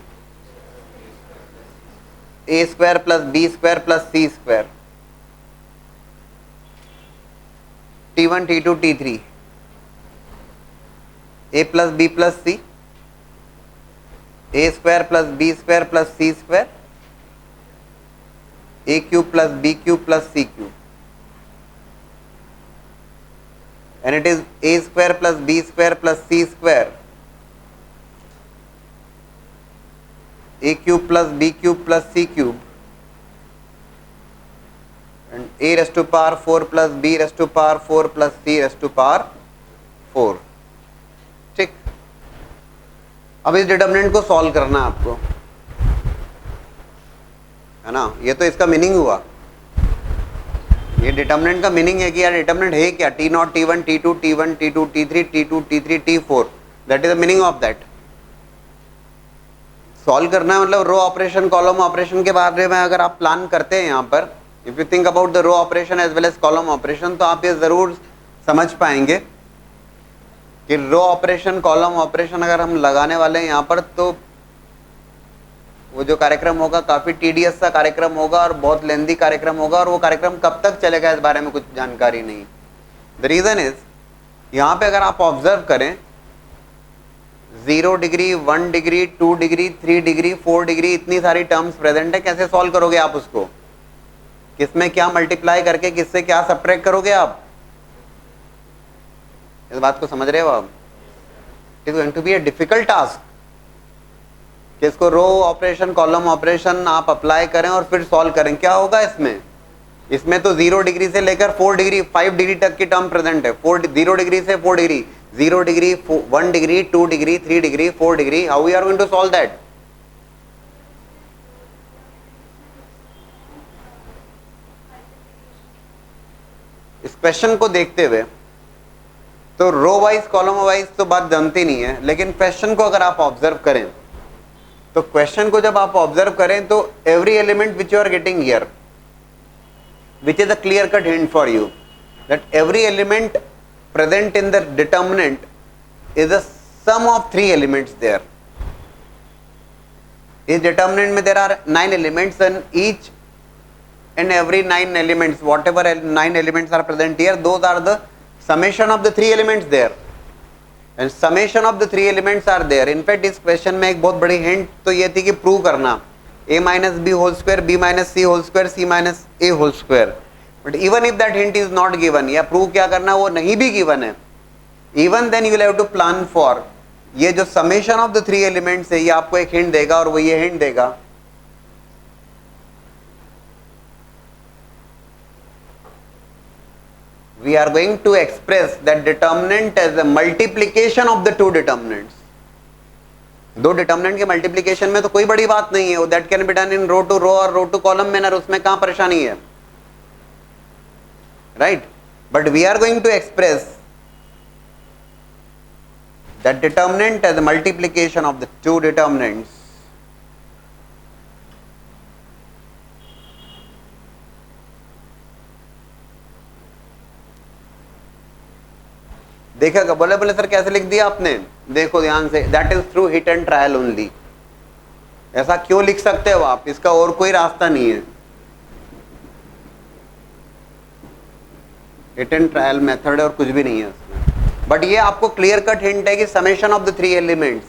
A square plus B square plus C square. T1, T2, T3. A plus B plus C. A square plus B square plus C square. A cube plus B cube plus C cube. And it is a square plus b square plus c square, a cube plus b cube plus c cube, and a raised to power 4 plus b raised to power 4 plus c raised to power 4. ठीक, अब इस determinant को solve करना है आपको, है ना. ये तो इसका मीनिंग हुआ. ये डिटर्मिनेंट का मीनिंग है कि यार डिटर्मिनेंट है क्या? T0, T1, T2, T1, T2, T3, T2, T3, T4. That is the meaning of that. Solve करना है मतलब रो ऑपरेशन कॉलम ऑपरेशन के बारे में अगर आप प्लान करते हैं यहाँ पर, if you think about the row operation as well as column operation, तो आप ये जरूर समझ पाएंगे कि रो ऑपरेशन कॉलम ऑपरेशन अगर हम लगाने वाले हैं यहाँ पर, तो वो जो कार्यक्रम होगा काफी टीडीएस सा कार्यक्रम होगा और बहुत लेंदी कार्यक्रम होगा, और वो कार्यक्रम कब तक चलेगा इस बारे में कुछ जानकारी नहीं. द रीजन इज, यहाँ पे अगर आप ऑब्जर्व करें 0 degree, 1 degree, 2 degree, 3 degree, 4 degree, इतनी सारी टर्म्स प्रेजेंट है. कैसे सॉल्व करोगे आप उसको? किसमें क्या मल्टीप्लाई करके किससे क्या सब्ट्रैक्ट करोगे आप? इस बात को समझ रहे हो आप? It is going to be a difficult task कि इसको रो ऑपरेशन कॉलम ऑपरेशन आप अप्लाई करें और फिर सॉल्व करें. क्या होगा इसमें? इसमें तो 0 डिग्री से लेकर 4 डिग्री 5 डिग्री तक की टर्म प्रेजेंट है. 0 डिग्री से 4 degree, 0 degree, 1 degree, 2 degree, 3 degree, 4 degree. How we are going to solve that? इस क्वेश्चन को देखते हुए तो रो वाइज कॉलम वाइज तो बात जानती नहीं है, लेकिन क्वेश्चन को अगर आप ऑब्जर्व करें तो क्वेश्चन को जब आप ऑब्जर्व करें तो every element which you are getting here, which is a clear cut hint for you, that every element present in the determinant is a sum of 3 elements there. इस determinant में there are 9 elements, and each and every 9 elements, whatever 9 elements are present here, those are the summation of the 3 elements there, and summation of the 3 elements are there. In fact इस question में एक बहुत बड़ी hint तो ये थी कि prove करना a minus b whole square, b minus c whole square, c minus a whole square. But even if that hint is not given, या प्रूव क्या करना वो नहीं भी given है, even then you will have to plan for ये जो summation of the 3 elements है, ये आपको एक hint देगा और वो ये hint देगा we are going to express that determinant as a multiplication of the two determinants. दो डिटर्मिनेंट के मल्टीप्लीकेशन में तो कोई बड़ी बात नहीं है, that can be done in row to row और रो टू कॉलम मैनर, उसमें कहां परेशानी है, right. But we are going to express that determinant as a multiplication of the two determinants. देखा बोले बोले सर कैसे लिख दिया आपने, देखो ध्यान से, that is through hit and trial only. ऐसा क्यों लिख सकते हो आप, इसका और कोई रास्ता नहीं है, हिट एंड ट्रायल मेथड और कुछ भी नहीं है उसमें। बट ये आपको क्लियर कट हिंट है कि summation of the three elements,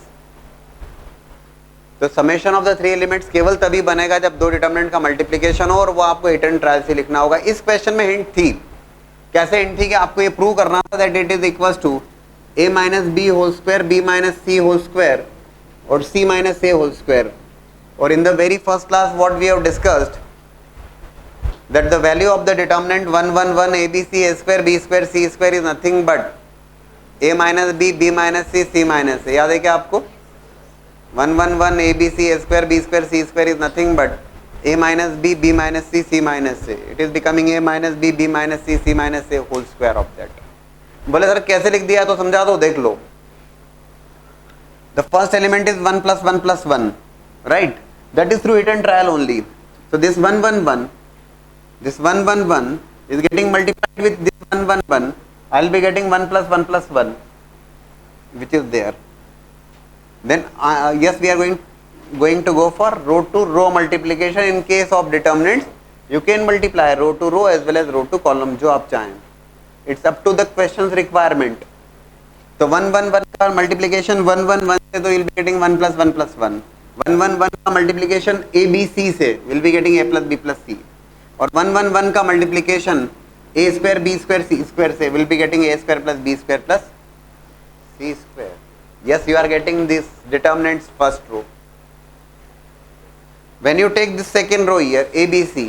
तो summation of the three elements केवल तभी बनेगा जब दो डिटर्मिनेंट का मल्टीप्लिकेशन हो, और वो आपको हिट एंड ट्रायल से लिखना होगा। इस क्वेश्चन में हिंट थी, कैसे हिंट थी कि आपको ये प्रूव करना था that it is equals to a minus b whole square, b minus c whole square और c minus a whole square. और in the very first class what we have discussed that the value of the determinant 1 1 1 abc a square b square c square is nothing but a minus b, b minus c, c minus a। याद है क्या आपको? 1 1 1 abc a square b square c square is nothing but a minus b, b minus c, c minus a। it is becoming a minus b, b minus c, c minus a whole square of that। बोले sir कैसे लिख दिया, तो समझा दो, देख लो। the first element is 1 plus 1 plus 1, right? that is through hit and trial only। so this 1 1 1, this 1 1 1 is getting multiplied with this 1 1 1, I will be getting 1 plus 1 plus 1 which is there। then yes, we are going to go for row to row multiplication। in case of determinants you can multiply row to row as well as row to column, जो आप चाहें, it's up to the questions requirement। तो 1 1 1 का multiplication 1 1 1 से तो you'll be getting 1 plus 1 plus 1, 1 1 1 का multiplication a b c से will be getting a plus b plus c, और 1 1 1 का multiplication a square b square c square से will be getting a square plus b square plus c square। yes, you are getting this determinants first row। when you take this second row here a b c,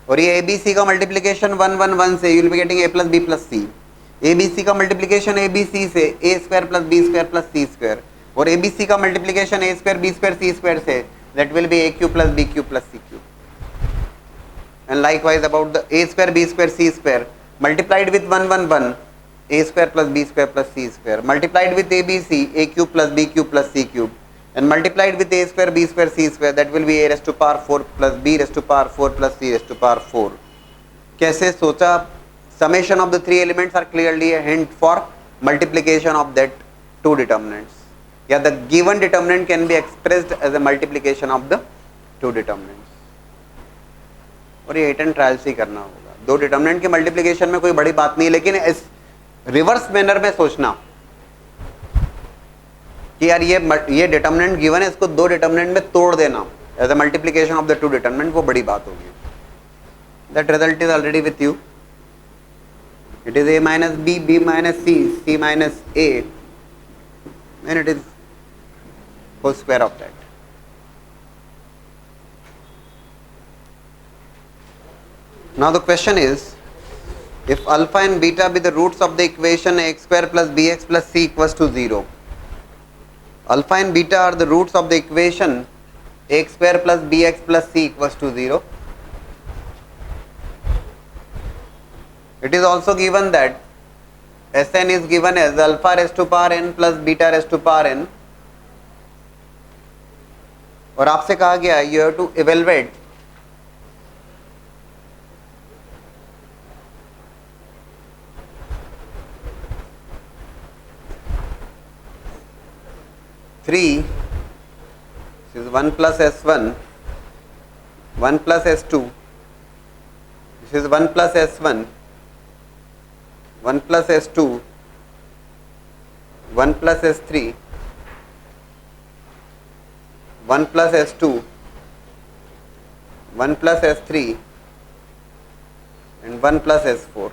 और ये a b c का multiplication 1 1 1 से you will be getting a plus b plus c, a b c का multiplication a b c से a square plus b square plus c square, और a b c का multiplication a square b square c square से that will be a cube plus b cube plus c cube. And likewise about the a square b square c square multiplied with 1 1 1 a square plus b square plus c square multiplied with A b c a cube plus b cube plus c cube and multiplied with a square b square c square that will be a raise to power 4 plus b raise to power 4 plus c raise to power 4। कैसे सोचा? summation of the three elements are clearly a hint for multiplication of that two determinants, yeah, the given determinant can be expressed as a multiplication of the two determinants। और ये hit and trial से ही करना होगा, दो determinant के multiplication में कोई बड़ी बात नहीं है, लेकिन इस रिवर्स मैनर में सोचना कि यार ये डिटर्मिनेंट गिवन है, इसको दो डिटर्मिनेंट में तोड़ देना as a multiplication of the two determinant, वो बड़ी बात होगी। That result is already with you. it is a minus b, b minus c, c minus a, and it is whole square of that। now the question is, if alpha and beta be the roots of the equation ax square plus bx plus c equals to 0, alpha and beta are the roots of the equation ax square plus bx plus c equals to 0। it is also given that Sn is given as alpha raised to power n plus beta raised to power n, और आपसे कहा गया you have to evaluate three, this is 1 plus s1, 1 plus s2, this is 1 plus s1, 1 plus s2, 1 plus s3, 1 plus s2, 1 plus s3 and 1 plus s4।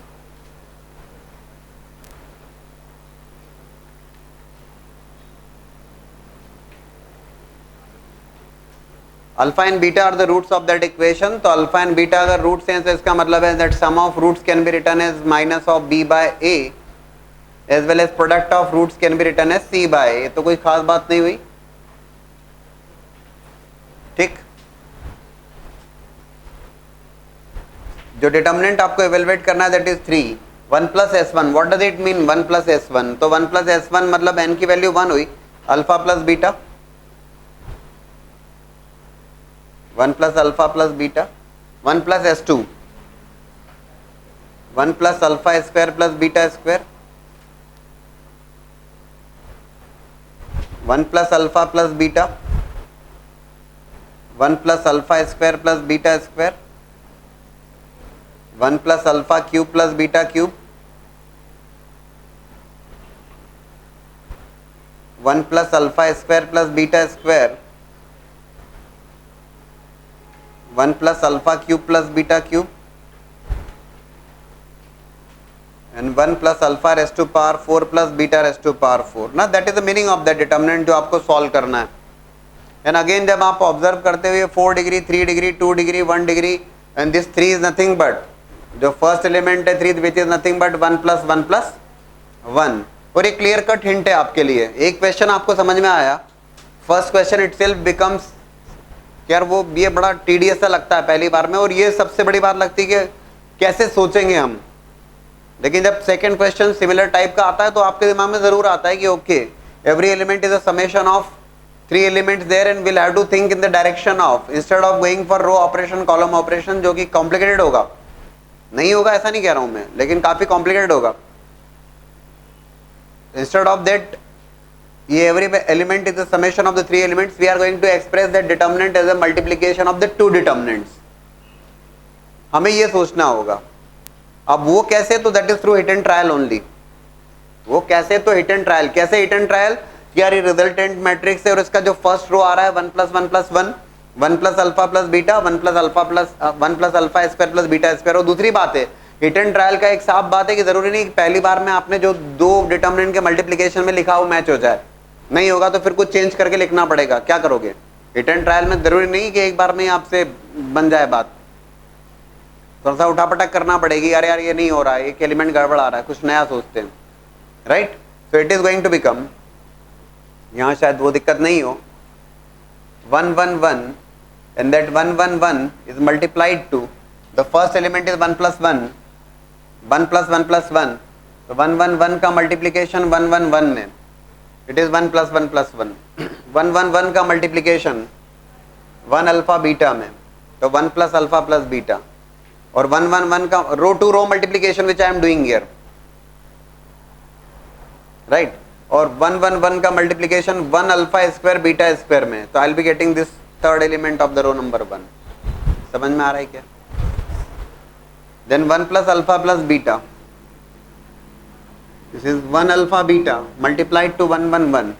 Alpha and beta are the roots of that equation. तो alpha and beta अगर roots हैं तो इसका मतलब है that sum of roots can be written as minus of b by a as well as product of roots can be written as c by a. तो कोई खास बात नहीं हुई, ठीक। जो डिटर्मिनेंट आपको इवेलुएट करना है that is 3, 1 plus s1। What does it mean 1 plus s1? तो 1 प्लस s1 मतलब n की वैल्यू 1 हुई, alpha plus beta, 1 plus alpha plus beta, 1 plus s2, 1 plus alpha square plus beta square, 1 plus alpha plus beta, 1 plus alpha square plus beta square, 1 plus alpha cube plus beta cube, 1 plus alpha square plus beta square, 1 plus alpha cube plus beta cube, and 1 plus alpha raised to power 4 plus beta raised to power 4. ना that is the meaning of that determinant जो आपको solve करना है. And again जब आप observe करते हुए 4 degree, 3 degree, 2 degree, 1 degree, and this 3 is nothing but जो first element है 3 which is nothing but 1 plus 1 plus 1. और एक clear cut hint है आपके लिए. एक question आपको समझ में आया, first question itself becomes यार वो ये बड़ा tedious सा लगता है पहली बार में, और ये सबसे बड़ी बात लगती है कि कैसे सोचेंगे हम. लेकिन जब सेकंड क्वेश्चन सिमिलर टाइप का आता है तो आपके दिमाग में जरूर आता है कि okay every element is a summation of 3 elements there and will have to think in the direction of, instead of going for row operation column operation, जो कि कॉम्प्लिकेटेड होगा. नहीं होगा ऐसा नहीं कह रहा हूं मैं, लेकिन काफी कॉम्प्लिकेटेड होगा. इंस्टेड ऑफ दैट ये every element is a summation of the 3 elements, we are going to express that determinant as a multiplication of the 2 determinants. हमें ये सोचना होगा. अब वो कैसे, तो that is through hit and trial only. वो कैसे, तो हिट एंड ट्रायल. कैसे हिट एंड ट्रायल, यार ये रिजल्टेंट मैट्रिक्स है और इसका जो फर्स्ट रो आ रहा है 1 plus 1 plus 1, 1 plus alpha plus beta, 1 plus alpha square plus beta square. और दूसरी बात है हिट एंड ट्रायल का एक साफ बात है कि जरूरी नहीं पहली बार में आपने जो 2 डिटर्मिनेंट के मल्टीप्लीकेशन में लिखा हो मैच हो जाए. नहीं होगा तो फिर कुछ चेंज करके लिखना पड़ेगा. क्या करोगे? हिट एंड ट्रायल में जरूरी नहीं कि एक बार में आपसे बन जाए बात, थोड़ा सा उठापटक करना पड़ेगी. यार यार ये नहीं हो रहा है, एक एलिमेंट गड़बड़ आ रहा है, कुछ नया सोचते हैं. Right, so it is going to become, यहां शायद वो दिक्कत नहीं हो, 1 1 1 and that 1 1 1 is multiplied to the first element is 1 plus 1, 1 plus 1 plus 1. तो 1 1 1 का मल्टीप्लीकेशन 1 1 1 में इट इज 1 प्लस 1 प्लस 1. 1 1 1 का मल्टीप्लीकेशन 1 अल्फा बीटा में, तो 1 प्लस अल्फा प्लस बीटा. और 1 1 1 का row to row multiplication which I am doing here. Right, और 1 1 1 का multiplication 1 alpha square beta square में, तो I will be getting this third element of the row number 1. समझ में आ रहा है क्या? Then 1 plus alpha plus beta, this is 1 alpha beta multiplied to 1 1 1,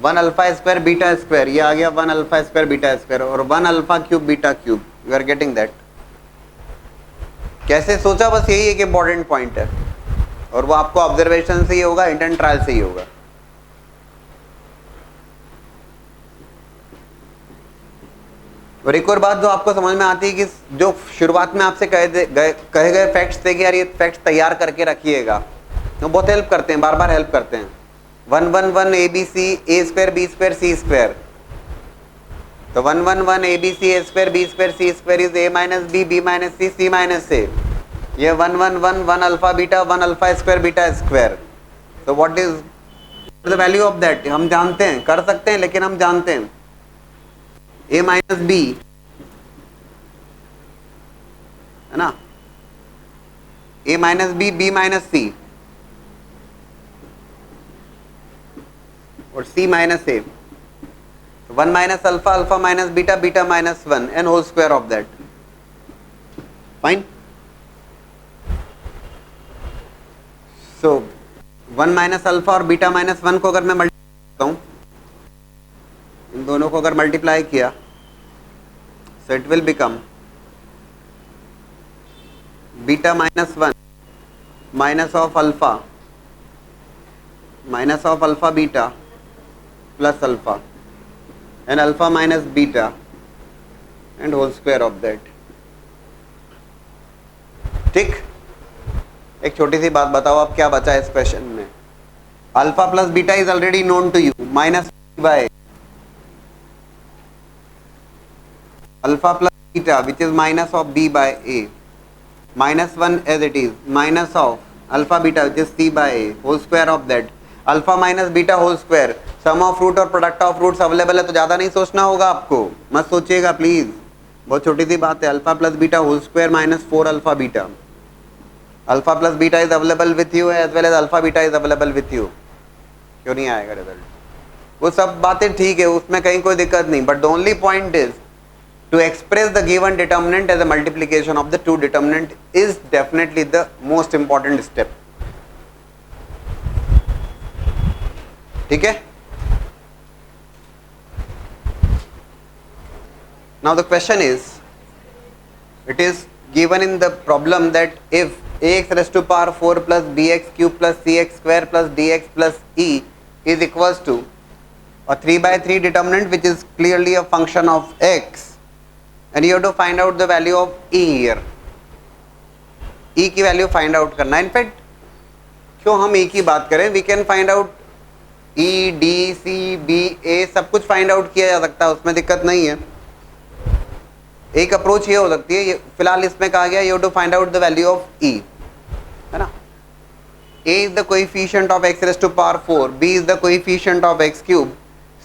1 alpha square beta square, ये आ गया 1 अल्फा स्क्वायर बीटा स्क्वायर, और 1 alpha cube beta cube. You are getting that. कैसे सोचा, बस यही एक इंपॉर्टेंट पॉइंट है, और वो आपको ऑब्जर्वेशन से ही होगा, हिट एंड ट्रायल से ही होगा. और एक और बात जो आपको समझ में आती है कि जो शुरुआत में आपसे कहे गए फैक्ट्स थे कि यार ये फैक्ट्स तैयार करके रखिएगा, तो बहुत हेल्प करते हैं, बार बार हेल्प करते हैं. 1 1 1 a b c a square b square c square, तो 1 1 1 a b c a square b square c square is a minus b minus c minus a. ये 1 1 1 1 alpha beta 1 alpha square beta square. तो what is the value of that? हम जानते हैं, कर सकते हैं, लेकिन हम जानते हैं ए माइनस बी, है ना, a minus b minus c, और c minus a. 1 minus alpha alpha minus beta beta minus 1 and whole square of that. Fine. So 1 minus alpha और बीटा माइनस 1 को अगर मैं मल्टीप्लाई करता हूं, इन दोनों को अगर मल्टीप्लाई किया, so it will become beta minus 1 minus of alpha beta plus alpha and alpha minus beta and whole square of that. ठीक, एक छोटी सी बात बताओ, अब क्या बचा है इस क्वेश्चन में? Alpha plus beta is already known to you, minus by alpha plus beta which is minus of b by a, minus 1 as it is, minus of alpha beta which is c by a, whole square of that. Alpha minus beta whole square, sum of root और product of roots available है, तो ज्यादा नहीं सोचना होगा आपको, मत सोचिएगा प्लीज, बहुत छोटी सी बात है. Alpha plus beta whole square minus 4 alpha beta. Alpha plus beta is available with you as well as alpha beta is available with you. क्यों नहीं आएगा रिजल्ट? वो सब बातें ठीक है, उसमें कहीं कोई दिक्कत नहीं, but the only point is to express the given determinant as a multiplication of the two determinant is definitely the most important step. ठीक है. Now the question is, it is given in the problem that if ax raised to power 4 plus bx cube plus cx square plus dx plus e is equals to a 3 by 3 determinant which is clearly a function of x, and you have to find out the value of e here. e की value find out करना है. In fact क्यों हम e की बात करें, we can find out e d c b a सब कुछ फाइंड आउट किया जा सकता है, उसमें दिक्कत नहीं है. एक अप्रोच ये हो सकती है, फिलहाल इसमें कहा गया you have to find out the value of e, है ना. a is the coefficient of x raise to power 4, b is the coefficient of x cube,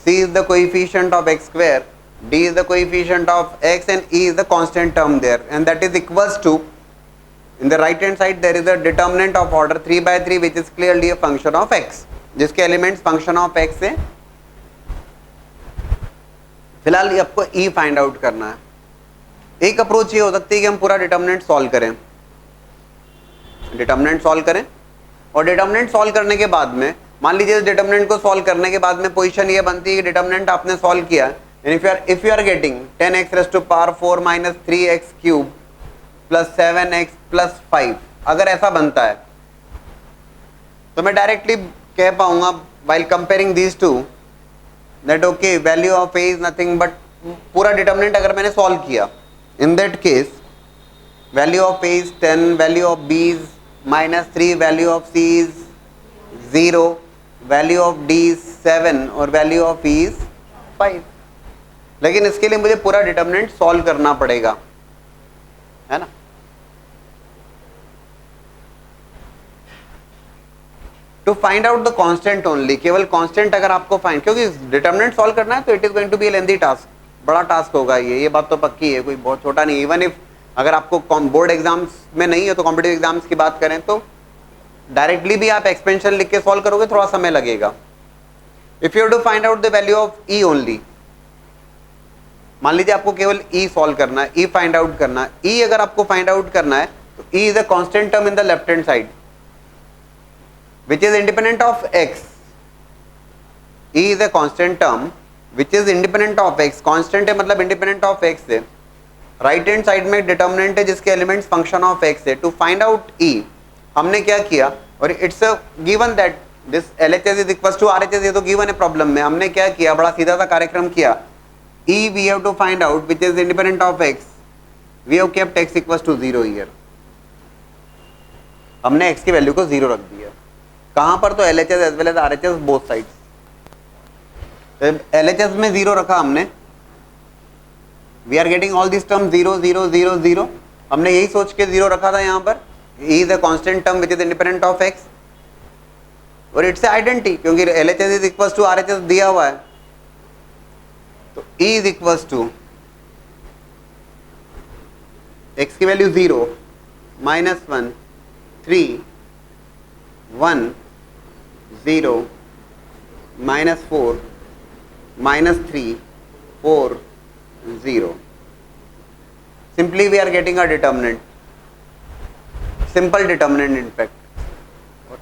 c is the coefficient of x square, d is the coefficient of x, and e is the constant term there, and that is equals to, in the right hand side there is a determinant of order 3 by 3 which is clearly a function of x, जिसके elements function of x है. फिलहाल ये आपको e find out करना है. एक approach ये हो सकती है कि हम पूरा डिटर्मिनेंट सॉल्व करें, डिटर्मिनेंट सॉल्व करें, और डिटर्मिनेंट सॉल्व करने के बाद में मान लीजिए डिटर्मिनेंट को सॉल्व करने के बाद में पोजीशन ये बनती है कि डिटर्मिनेंट आपने सॉल्व किया, and if you are getting 10x raised to power 4 minus 3x cube plus 7x plus 5, अगर ऐसा बनता है तो मैं डायरेक्टली कह पाऊंगा while comparing these two that okay value of a is nothing but पूरा डिटर्मिनेंट अगर मैंने सॉल्व किया, in that case value of a is 10, value of b is -3, value of c is 0, value of d is 7 और value of e is 5. लेकिन इसके लिए मुझे पूरा डिटर्मिनेंट सॉल्व करना पड़ेगा, है ना. To find out the constant only, केवल कांस्टेंट अगर आपको फाइंड, क्योंकि डिटर्मिनेंट सॉल्व करना है तो it is going to be a lengthy task, बड़ा टास्क होगा ये बात तो पक्की है, कोई बहुत छोटा नहीं. इवन इफ अगर आपको बोर्ड एग्जाम्स में नहीं है तो कॉम्पिटिटिव एग्जाम्स की बात करें तो डायरेक्टली भी आप एक्सपेंशन लिख के सॉल्व करोगे, थोड़ा समय लगेगा. If you have to find out the value of e only, मान लीजिए आपको केवल e सॉल्व करना है, e फाइंड आउट करना है. e अगर आपको फाइंड आउट करना है तो e is a constant term in the left hand side which is independent of x. e is a constant term which is independent of x. Constant है मतलब independent of x है. Right hand side में एक determinant है जिसके elements function of x है. To find out e हमने क्या किया, और it's a given that this LHS is equal to RHS, ये तो गिवन है प्रॉब्लम में. हमने क्या किया, बड़ा सीधा सा कार्यक्रम किया. E we have to find out which is independent of x. We have kept x equals to 0 here. हमने x की वैल्यू को 0 रख दिया. कहां पर, तो LHS as well as RHS both sides. तो LHS में 0 रखा हमने. We are getting all these terms 0 0 0 0. हमने यही सोच के 0 रखा था यहाँ पर. E is a constant term which is independent of x. और it's identity क्योंकि LHS is equals to RHS दिया हुआ है. तो e is equals to x की value 0, -1 3 1 0 -4 -3 4 0. Simply we are getting a determinant, simple determinant in fact.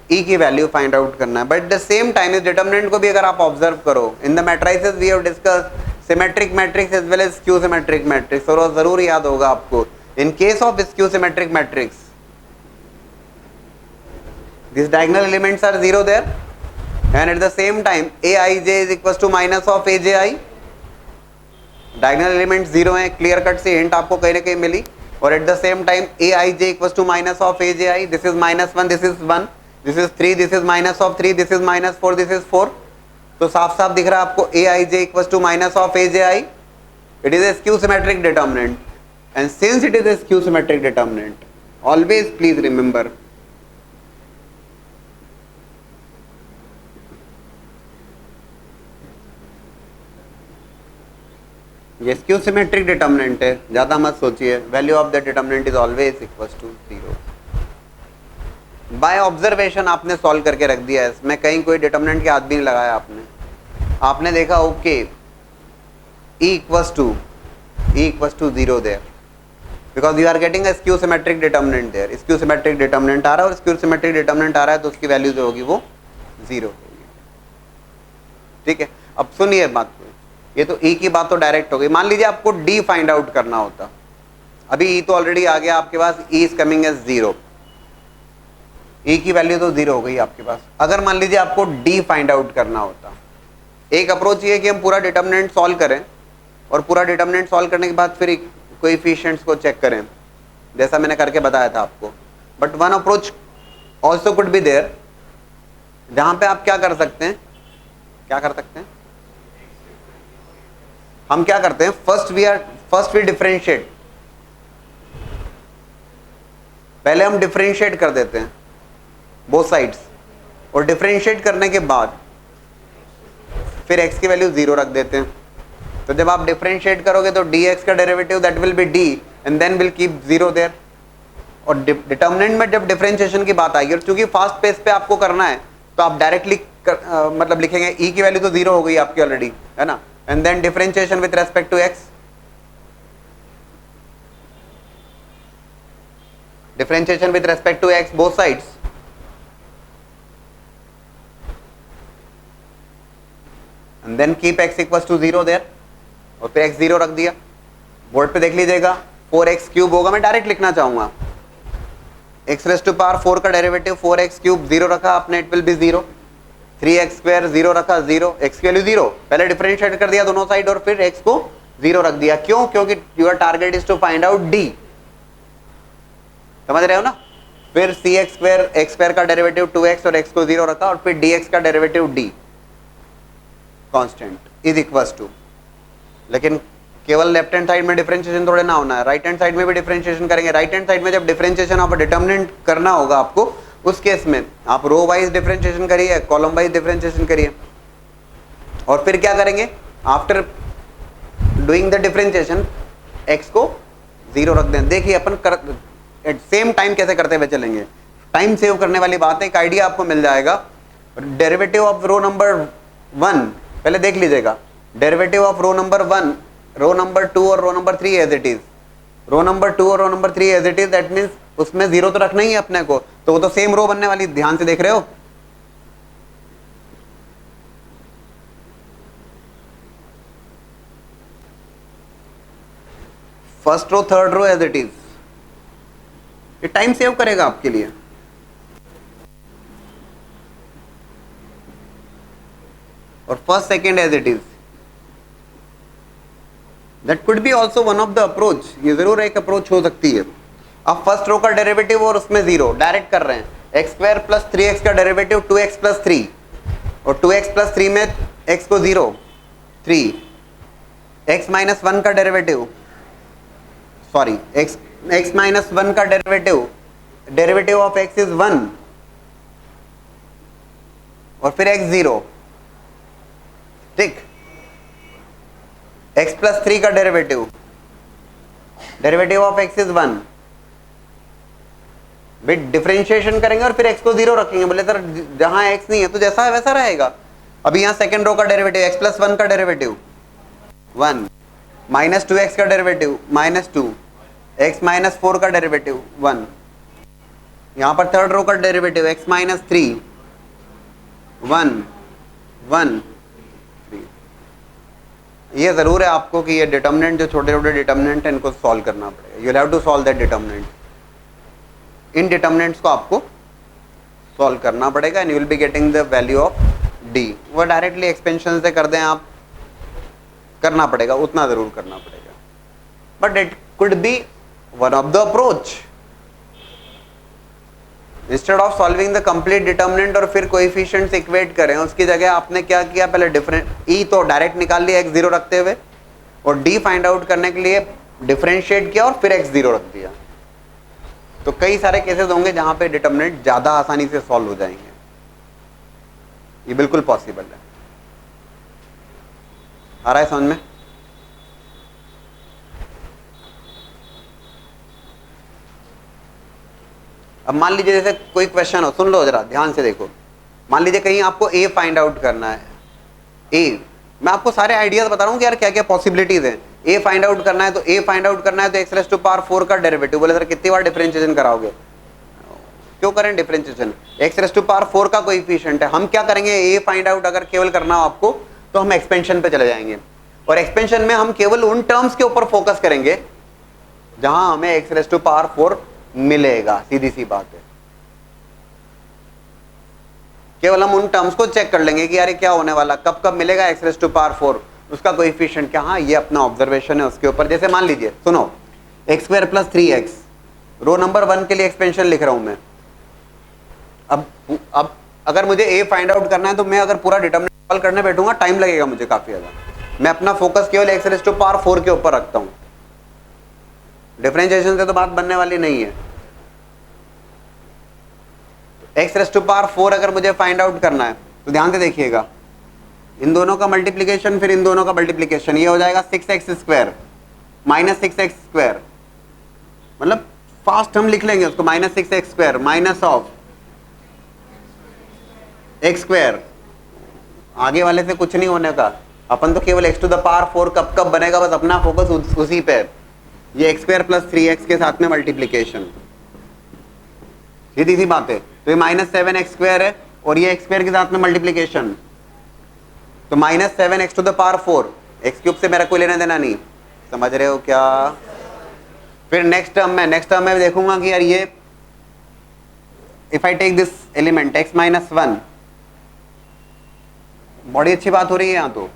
E की value find out करना है. बट द सेम टाइम इस डिटर्मिनेंट को भी अगर आप ऑब्जर्व करो, in the matrices we have discuss symmetric matrix as well as skew symmetric matrix, और जरूर याद होगा आपको, in case of skew symmetric matrix this diagonal elements are 0 there, and at the same time aij is equal to minus of aji. Diagonal elements 0 हैं, clear cut से hint आपको कहीं ना कहीं मिली. और at the same time aij equal to minus of aji. This is -1, this is 1, this is 3, this is -3, this is -4, this is 4. तो साफ साफ दिख रहा है आपको aij equal to minus of aji. It is a skew symmetric determinant, and since it is a skew symmetric determinant, always please remember ये skew symmetric determinant है, ज्यादा मत सोचिए. Value of the determinant is always equal to 0. By observation आपने solve करके रख दिया है, इसमें कहीं कोई डिटर्मिनेंट के हाथ भी नहीं लगाया आपने. आपने देखा okay e equals to 0 there, because you are getting a skew symmetric determinant there. Skew symmetric determinant आ रहा है और स्क्यू सिमेट्रिक डिटर्मिनेंट आ रहा है तो उसकी वैल्यू जो होगी वो 0 होगी। ठीक है, अब सुनिए बात को, ये तो ई की बात तो डायरेक्ट हो गई। मान लीजिए आपको डी फाइंड आउट करना होता, अभी ई तो ऑलरेडी आ गया आपके पास, ई इज कमिंग एज 0, ई की वैल्यू तो 0 हो गई आपके पास। अगर मान लीजिए आपको डी फाइंड आउट करना होता, एक अप्रोच ये है कि हम पूरा डिटर्मिनेंट सॉल्व करें और पूरा डिटर्मिनेंट सॉल्व करने के बाद फिर कोएफिशिएंट्स को चेक करें, जैसा मैंने करके बताया था आपको। But one approach also could be there, जहां पे आप क्या कर सकते हैं, क्या कर सकते हैं, हम क्या करते हैं, फर्स्ट वी डिफरेंशिएट, पहले हम डिफरेंशिएट कर देते हैं बोथ साइड्स, और डिफरेंशिएट करने के बाद फिर x की वैल्यू 0 रख देते हैं। तो जब आप डिफरेंशिएट करोगे तो dx का derivative that will be d and then will keep 0 there. और डिटर्मिनेंट में जब डिफरेंशिएशन की बात आएगी, और चूंकि फास्ट पेस पे आपको करना है तो आप डायरेक्टली मतलब लिखेंगे e की वैल्यू तो 0 हो गई आपकी ऑलरेडी, है ना, and then differentiation with respect to x, differentiation with respect to x both sides, and then keep x equals to 0 there, और फिर x 0 रख दिया। बोर्ड पे देख लीजिएगा 4x क्यूब होगा, मैं डायरेक्ट लिखना चाहूंगा x रेज़ टू पावर 4 का डेरिवेटिव 4x क्यूब 0 रखा आपने, it will B 0, 3x square 0 रखा 0, x की वैल्यू 0, पहले डिफरेंशिएट कर दिया दोनों साइड और फिर x को 0 रख दिया। क्यों? क्योंकि your target is to find out d, समझ रहे हो ना। फिर सी एक्स स्क्वायर का डेरिवेटिव 2x और x को 0 रखा और फिर dx का derivative d constant is equals to, लेकिन केवल लेफ्ट हैंड साइड में डिफरेंशिएशन थोड़े ना होना है, राइट हैंड साइड में भी डिफरेंशिएशन करेंगे। राइट हैंड साइड में जब डिफरेंशिएशन ऑफ डिटर्मिनेंट करना होगा आपको, उस केस में आप रो वाइज डिफरेंशिएशन करिए, कॉलम वाइज डिफरेंशिएशन करिए, और फिर क्या करेंगे, after doing the differentiation x को 0 रख दें। देखिए अपन एट सेम टाइम कैसे करते हुए चलेंगे, टाइम सेव करने वाली बात है, एक आइडिया आपको मिल जाएगा। डेरिवेटिव ऑफ रो नंबर 1 पहले देख लीजिएगा, derivative of row number 1, row number 2 और row number 3 as it is, row number 2 और row number 3 as it is, that means उसमें 0 तो रखना ही है अपने को, तो वो तो सेम रो बनने वाली, ध्यान से देख रहे हो। First row third row as it is, ये टाइम सेव करेगा आपके लिए। और first second as it is, that could be also one of the approach, ये जरूर एक अप्रोच हो सकती है। अब फर्स्ट रो का डेरिवेटिव और उसमें 0 डायरेक्ट कर रहे हैं, एक्स स्क्वायर प्लस 3x का डेरिवेटिव 2x प्लस 3, और 2x प्लस 3 में x को 0, 3, x माइनस 1 का डेरिवेटिव, सॉरी x माइनस 1 का डेरिवेटिव ऑफ x इज 1, और फिर x 0, ठीक, x प्लस 3 का derivative of x is 1, bit differentiation करेंगे और फिर x को 0 रखेंगे। बोले सर जहां x नहीं है तो जैसा है वैसा रहेगा। अभी यहां सेकेंड रो का डेरिवेटिव x प्लस 1 का डेरिवेटिव 1, माइनस 2x का डेरिवेटिव माइनस 2, x माइनस 4 का डेरिवेटिव 1, यहां पर थर्ड रो का डेरिवेटिव x माइनस 3, 1, 1, 3। ये जरूर है आपको कि ये डिटर्मिनेंट, जो छोटे छोटे डिटर्मिनेंट है, इनको सॉल्व करना पड़ेगा। You will have to solve that determinant, इन डिटर्मिनेंट्स को आपको सॉल्व करना पड़ेगा, and you will be getting the value of d। वो डायरेक्टली एक्सपेंशन से कर दें आप, करना पड़ेगा, उतना जरूर करना पड़ेगा, but it could be one of the approach. Instead of solving the complete determinant और फिर कोएफिशिएंट्स इक्वेट करें, उसकी जगह आपने क्या किया, पहले डिफरेंट ई तो डायरेक्ट निकाल लिया x 0 रखते हुए, और d फाइंड आउट करने के लिए डिफरेंशिएट किया और फिर x 0 रख दिया। तो कई सारे केसेस होंगे जहां पे डिटर्मिनेंट ज्यादा आसानी से सॉल्व हो जाएंगे, ये बिल्कुल पॉसिबल है। आ रहा है समझ में? अब मान लीजिए जैसे कोई क्वेश्चन हो, सुन लो जरा ध्यान से देखो। मान लीजिए कहीं आपको a फाइंड आउट करना है, a मैं आपको सारे आइडियाज बता रहा हूँ कि यार क्या क्या पॉसिबिलिटीज है। ए फाइंड आउट करना है तो एक्स रेस टू पावर 4 का डेरिवेटिव। बोले सर कितनी बार डिफरेंशिएशन कराओगे? क्यों करें differentiation? X raise to power 4 का कोएफिशिएंट है। हम क्या करेंगे, ए फाइंड आउट अगर केवल करना हो आपको तो हम एक्सपेंशन पे चले जाएंगे, और एक्सपेंशन में हम केवल उन टर्म्स के ऊपर फोकस करेंगे जहां हमें एक्स रेस टू पावर 4 मिलेगा। सीधी सी बात है, केवल हम उन टर्म्स को चेक कर लेंगे कि यार क्या होने वाला, कब कब मिलेगा एक्स रेस टू पावर 4, उसका कोएफिशिएंट क्या। हाँ, ये अपना ऑब्जर्वेशन है उसके ऊपर। जैसे मान लीजिए, सुनो, x square plus 3x, row number 1 के लिए एक्सपेंशन लिख रहा हूं मैं। अब अगर मुझे ए फाइंड आउट करना है तो मैं अगर पूरा डिटरमिनेंट सॉल्व करने बैठूंगा टाइम लगेगा मुझे काफी ज्यादा। मैं अपना फोकस केवल एक्स रेस टू पावर 4 के ऊपर रखता हूं। डिफरेंशिएशन से तो बात बनने वाली नहीं है। एक्स रेस टू पावर 4 अगर मुझे फाइंड आउट करना है तो ध्यान से देखिएगा, इन दोनों का मल्टीप्लीकेशन फिर इन दोनों का मल्टीप्लीकेशन, ये हो जाएगा 6x square minus 6x square, मतलब फास्ट हम लिख लेंगे उसको, minus 6x square minus of x square. आगे वाले से कुछ नहीं होने का, अपन तो केवल x टू द पावर 4 कब कब बनेगा बस अपना फोकस उसी पे। ये एक्स स्क्वायर प्लस 3x के साथ में मल्टीप्लीकेशन, सीधी सी बात है। तो ये माइनस 7x स्क्वायर है और ये एक्स स्क्वायर के साथ में मल्टीप्लीकेशन, तो minus 7x to the power 4, x cube से मेरा कोई लेना देना नहीं, समझ रहे हो क्या? फिर नेक्स्ट टर्म में देखूंगा कि यार ये if I take this element x minus 1, बड़ी अच्छी बात हो रही है यहाँ तो,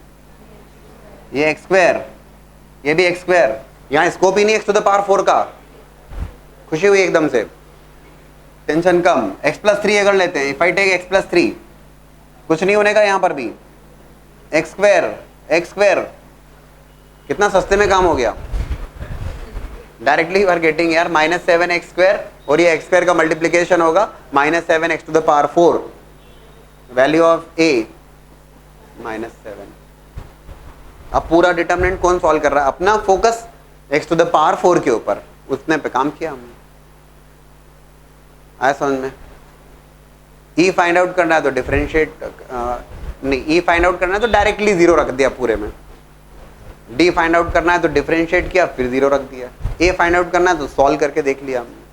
ये एक्स स्क्वायर, ये भी एक्स स्क्वायर, यहाँ स्कोप ही नहीं x टू द पावर 4 का। खुशी हुई एकदम से, टेंशन कम। x प्लस 3 अगर लेते हैं, if I take x plus 3, कुछ नहीं होने का यहाँ पर भी, एक्स स्क्वायर कितना सस्ते में काम हो गया। डायरेक्टली यू आर गेटिंग यार माइनस 7x स्क्वायर, और ये एक्स स्क्वायर का मल्टीप्लीकेशन होगा minus 7x to the power 4, value of a minus 7। अब पूरा डिटरमिनेंट कौन सॉल्व कर रहा है? अपना focus x to the power 4 के ऊपर, उसने पे काम किया हमने। आया समझ में? e फाइंड आउट करना है तो डिफरेंशिएट नहीं, e फाइंड आउट करना है तो डायरेक्टली 0 रख दिया पूरे में, d फाइंड आउट करना है तो डिफरेंशिएट किया फिर 0 रख दिया, a फाइंड आउट करना है तो सॉल्व करके देख लिया हमने,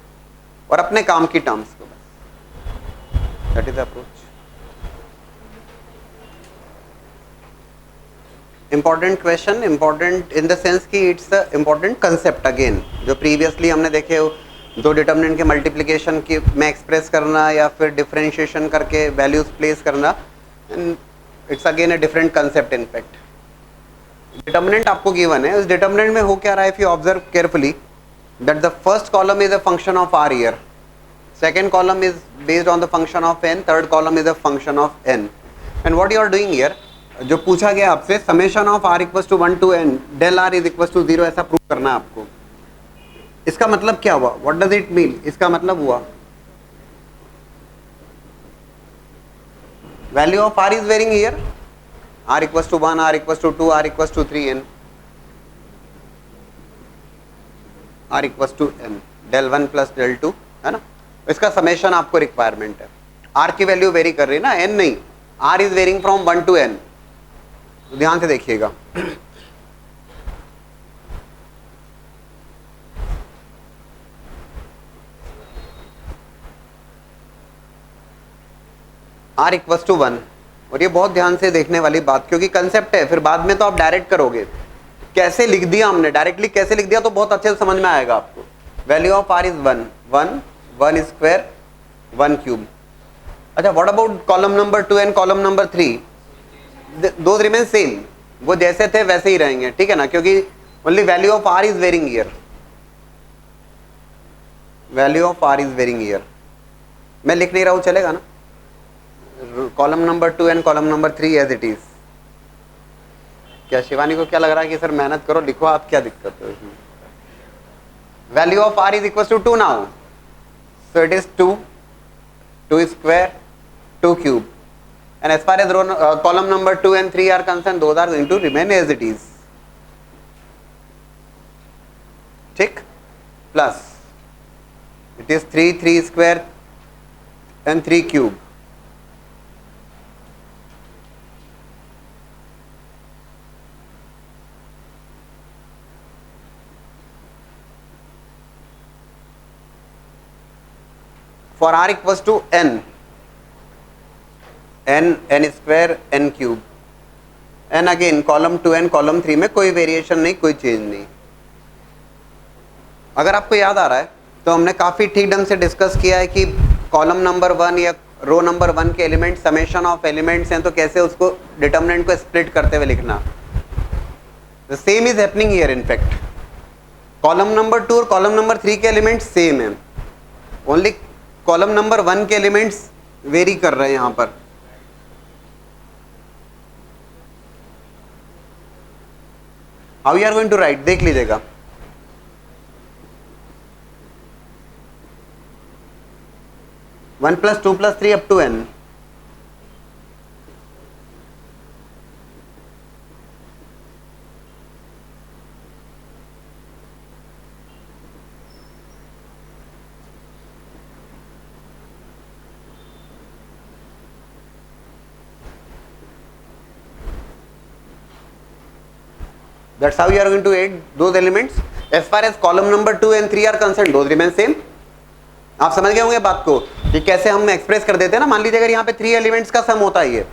और अपने काम की टर्म्स को बस। That is approach. Important question, important in the sense कि it's a important concept. Again जो प्रीवियसली हमने देखे हो, दो डिटरमिनेंट के मल्टीप्लिकेशन की में एक्सप्रेस करना या फिर डिफरेंशिएशन करके वैल्यूज प्लेस करना, it's again a different concept. In fact determinant आपको गिवन है, उस डिटरमिनेंट में हो क्या रहा है, if you observe carefully that the first column is a function of r here, second column is based on the function of n, third column is a function of n, and what you are doing here, जो पूछा गया आपसे summation of r equals to 1 to n del r is equals to 0, ऐसा prove करना है आपको। इसका मतलब क्या हुआ? What does it mean? इसका मतलब हुआ value of r is varying here, r equals to 1, r equals to 2, r equals to 3, n, r equals to n, del 1 plus del 2, है ना? इसका समेशन आपको रिक्वायरमेंट है। r की वैल्यू वेरी कर रही है ना, n नहीं, r is varying from 1 to n। तो ध्यान से देखिएगा, r इक्वल्स टू 1, और ये बहुत ध्यान से देखने वाली बात, क्योंकि कंसेप्ट है, फिर बाद में तो आप डायरेक्ट करोगे। कैसे लिख दिया हमने, डायरेक्टली कैसे लिख दिया तो बहुत अच्छे से समझ में आएगा आपको। Value of r is 1, 1, 1 square, 1 cube. अच्छा, what about column number 2 and column number 3? Those remain same, वो जैसे थे वैसे ही रहेंगे, ठीक है ना, क्योंकि only value of r is varying here, value of r is varying here. मैं लिख नहीं रहा हूं, चलेगा ना? Column number 2 and column number 3 as it is. क्या शिवानी को क्या लग रहा है कि सर मेहनत करो लिखो, आप क्या दिक्कत है इसमें? Value of r is equal to 2 now, so it is 2, 2 square, 2 cube, and as far as column number 2 and 3 are concerned, those are going to remain as it is, ठीक? Plus it is 3, 3 square and 3 cube, for r equals to n, n square n cube, n again column 2n column 3 में कोई variation नहीं, कोई change नहीं। अगर आपको याद आ रहा है तो हमने काफी ठीक ढंग से डिस्कस किया है कि कॉलम नंबर 1 या रो नंबर 1 के एलिमेंट समेशन ऑफ एलिमेंट्स हैं, तो कैसे उसको डिटर्मिनेंट को स्प्लिट करते हुए लिखना। The same is happening here. In fact column number 2 और कॉलम नंबर 3 के एलिमेंट्स सेम है, ओनली कॉलम नंबर 1 के एलिमेंट्स वेरी कर रहे हैं यहां पर। How you are going to write, देख लीजिएगा। One plus two plus three up to n, that's how you are going to add those elements. As far as column number 2 and 3 are concerned, those remain same. आप समझ गए होंगे बात को कि कैसे हम एक्सप्रेस कर देते हैं ना। मान लीजिए अगर यहाँ पे 3 एलिमेंट्स का सम होता है ये,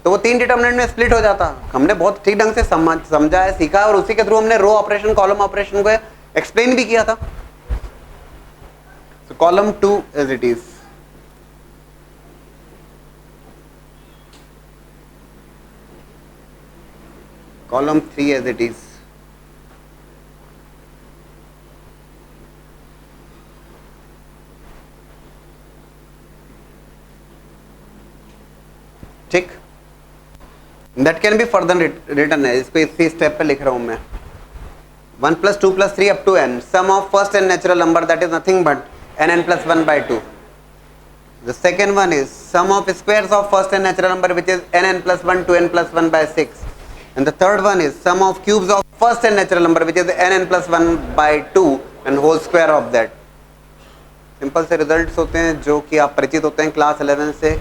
तो वो 3 डिटर्मिनेंट में स्प्लिट हो जाता। हमने बहुत ठीक ढंग से समझा है, सीखा, और उसी के थ्रू हमने रो ऑपरेशन कॉलम ऑपरेशन को एक्सप्लेन भी किया था। So column 2 as it is, column 3 as it is, ठीक। That can be further written है, इसको इसी स्टेप पे लिख रहा हूं मैं। 1 plus 2 plus 3 up to n, sum of first and natural number that is nothing but n plus 1 by 2. The second one is sum of squares of first and natural number which is n plus 1 to n plus 1 by 6. And the third one is sum of cubes of first and natural number which is n plus 1 by 2 and whole square of that. Simple से results होते हैं जो कि आप परिचित होते हैं class 11 से,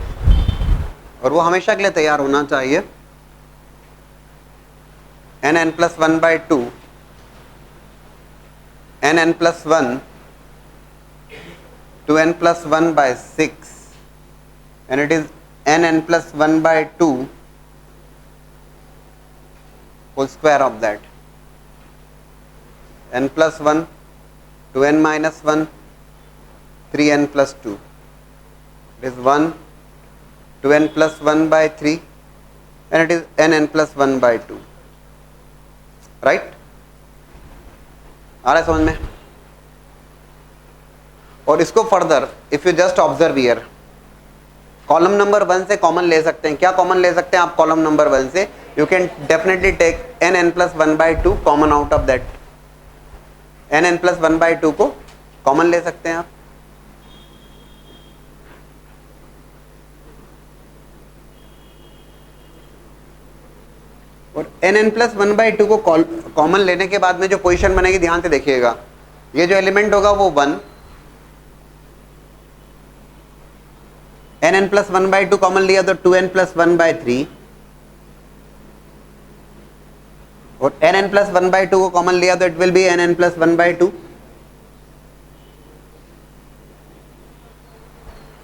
और वो हमेशा के लिए तैयार होना चाहिए। n plus 1 by 2, n plus 1 to n plus 1 by 6, and it is n plus 1 by 2 whole square of that. n plus 1 to n minus 1, 3n plus 2. It is 1 to n plus 1 by 3, and it is n plus 1 by 2. Right? आ रहा है समझ में? और इसको further if you just observe here, column number 1 से common ले सकते हैं। क्या कॉमन ले सकते हैं आप कॉलम नंबर 1 से? You can definitely take n plus 1 by 2 common out of that. n plus 1 by 2 को कॉमन ले सकते हैं आप। और n plus 1 by 2 को कॉमन लेने के बाद में जो पोजीशन बनेगी ध्यान से देखिएगा। ये जो एलिमेंट होगा वो 1, n plus 1 by 2 कॉमन लिया तो 2n plus 1 by 3, और n plus 1 by 2 को कॉमन लिया तो it will be n plus 1 by 2।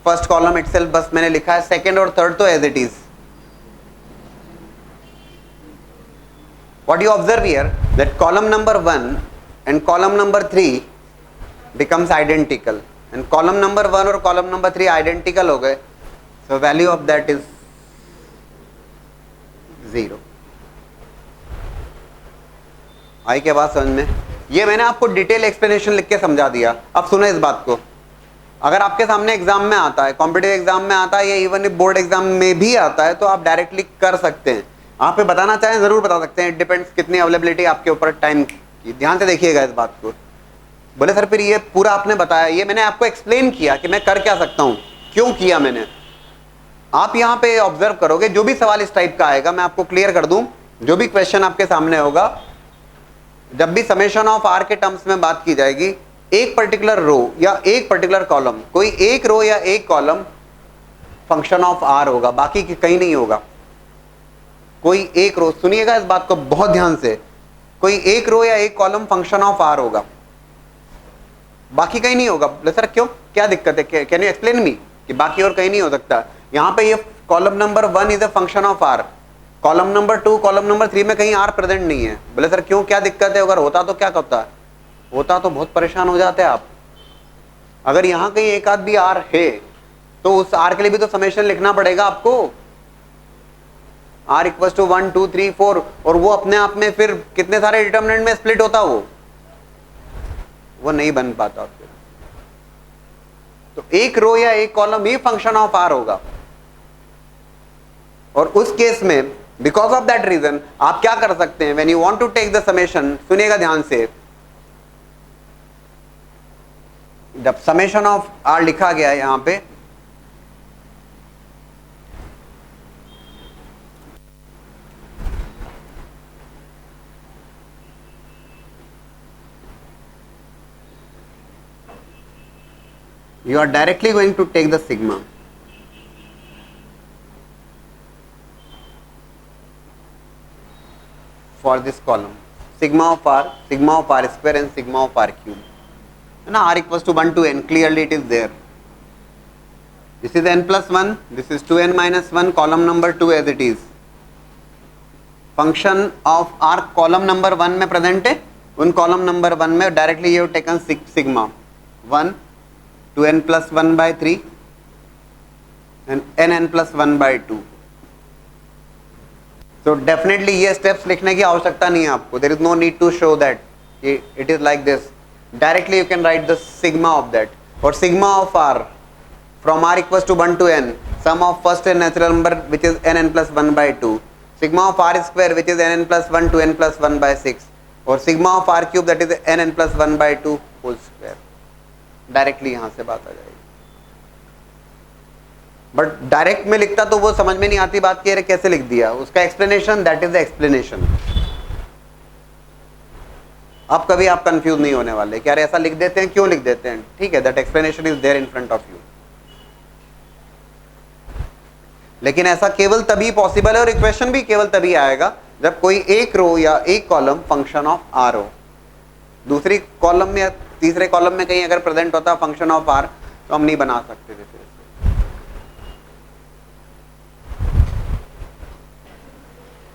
First column itself बस मैंने लिखा है, सेकंड और थर्ड तो as it is. What you observe here that column number 1 and column number 3 becomes identical, and column number 1 और कॉलम नंबर 3 आइडेंटिकल हो गए, so value of that is 0। आई क्या बात समझ में? ये मैंने आपको डिटेल एक्सप्लेनेशन लिख के समझा दिया। अब सुनो इस बात को, अगर आपके सामने एग्जाम में आता है, कॉम्पिटिटिव एग्जाम में आता है, या इवन बोर्ड एग्जाम में भी आता है, तो आप डायरेक्टली कर सकते हैं। आप पे बताना चाहें जरूर बता सकते हैं, इट डिपेंड्स कितनी अवेलेबिलिटी आपके ऊपर टाइम की। ध्यान से देखिएगा इस बात को। बोले सर फिर ये पूरा आपने बताया, ये मैंने आपको एक्सप्लेन किया कि मैं कर क्या सकता हूँ, क्यों किया मैंने। आप यहाँ पे ऑब्जर्व करोगे, जो भी सवाल इस टाइप का आएगा मैं आपको क्लियर कर दूं, जो भी क्वेश्चन आपके सामने होगा, जब भी समेशन ऑफ आर के टर्म्स में बात की जाएगी, एक पर्टिकुलर रो या एक पर्टिकुलर कॉलम, कोई एक रो या एक कॉलम फंक्शन ऑफ आर होगा, बाकी कहीं नहीं होगा। कोई एक रो, सुनिएगा इस बात को बहुत ध्यान से, कोई एक रो या एक कॉलम फंक्शन ऑफ आर होगा। बाकी कहीं नहीं होगा। बोले सर क्यों, क्या दिक्कत है, कैन यू एक्सप्लेन मी कि बाकी और कहीं नहीं हो सकता। यहाँ पे ये column number 1 is a function of r, column number 2 column number 3 में कहीं आर प्रेजेंट नहीं है। बोले सर क्यों, क्या दिक्कत है, अगर होता तो क्या होता, होता तो बहुत परेशान हो जाते आप। अगर यहाँ कहीं एक आध भी आर है तो उस आर के लिए भी तो समेशन लिखना पड़ेगा आपको, आर इक्वल टू 1 2 3 4, और वो अपने आप में फिर कितने सारे डिटर्मिनेंट में स्प्लिट होता, वो नहीं बन पाता फिर। तो एक रो या एक कॉलम ही फंक्शन ऑफ आर होगा, और उस केस में बिकॉज ऑफ दैट रीजन आप क्या कर सकते हैं, when you want to take the summation, सुनिएगा ध्यान से, जब समेशन ऑफ आर लिखा गया है यहां पे, you are directly going to take the sigma for this column, sigma of r square and sigma of r cube, and r equals to 1 to n, clearly it is there. This is n plus 1, this is 2n minus 1, column number 2 as it is. Function of r column number 1 में present है, उन column number 1 में directly you have taken sigma 1 2n plus 1 by 3 and nn plus 1 by 2. So definitely ये steps लिखने की आवश्यकता नहीं है आपको, there is no need to show that it is like this. Directly you can write the sigma of that, or sigma of r from r equals to 1 to n, sum of first and natural number which is nn plus 1 by 2, sigma of r square which is nn plus 1 to n plus 1 by 6, और sigma of r cube that is nn plus 1 by 2 whole square. Directly यहां से बात आ जाएगी, but direct में लिखता तो वो समझ में नहीं आती बात कि अरे कैसे लिख दिया, उसका explanation, that is the explanation. अब कभी आप कंफ्यूज नहीं होने वाले कि अरे ऐसा लिख देते हैं, क्यों लिख देते हैं, ठीक है, that explanation is there in front of you. लेकिन ऐसा केवल तभी पॉसिबल है, और इक्वेशन भी केवल तभी आएगा जब कोई एक रो या एक कॉलम फंक्शन ऑफ आर हो, दूसरी कॉलम में या तीसरे कॉलम में कहीं अगर प्रेजेंट होता फंक्शन ऑफ आर तो हम नहीं बना सकते थे फिर।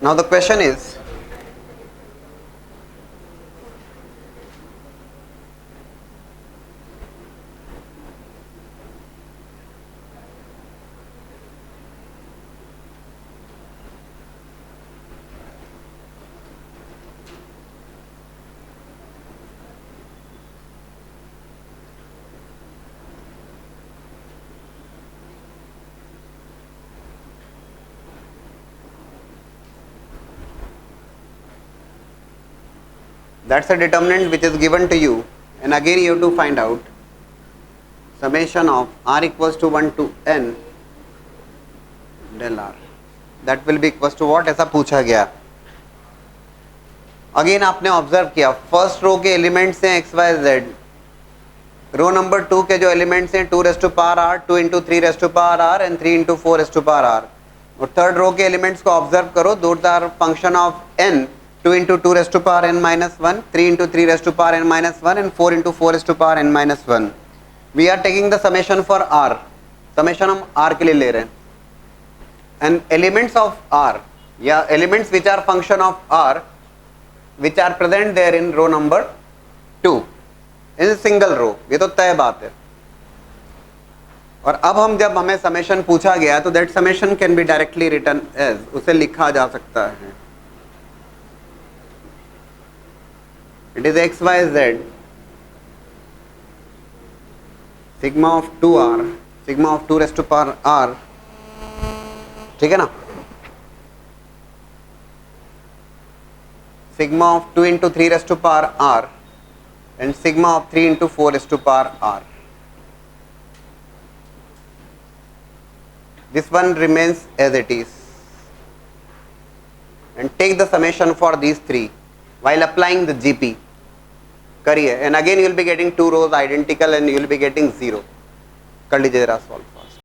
Now the question is, that's a determinant which is given to you, and again you have to find out summation of r equals to 1 to n del r, that will be equals to what, ऐसा पूछा गया। Again आपने observe किया first row के elements हैं x y z, row number 2 के जो elements हैं 2 raise to power r, 2 into 3 raise to power r and 3 into 4 raise to power r, और थर्ड रो के एलिमेंट्स को ऑब्जर्व करो, those are function of n, 2 into 2 raised to power n minus 1, 3 into 3 raised to power n minus 1 and 4 into 4 raised to power n minus 1. We are taking the summation for r, summation हम r के लिए ले रहे हैं, and elements of r या elements which are function of r which are present there in row number 2 in a single row, ये तो तय बात है। और अब हम जब हमें समेशन पूछा गया तो that summation can be directly written as, उसे लिखा जा सकता है, it is x y z sigma of 2r, sigma of 2 raised to power r, ठीक है ना, sigma of 2 into 3 raised to power r and sigma of 3 into 4 raised to power r. This one remains as it is, and take the summation for these three while applying the GP. करिए, and again you will be getting two rows identical and you will be getting 0. कर लीजिए जरा solve.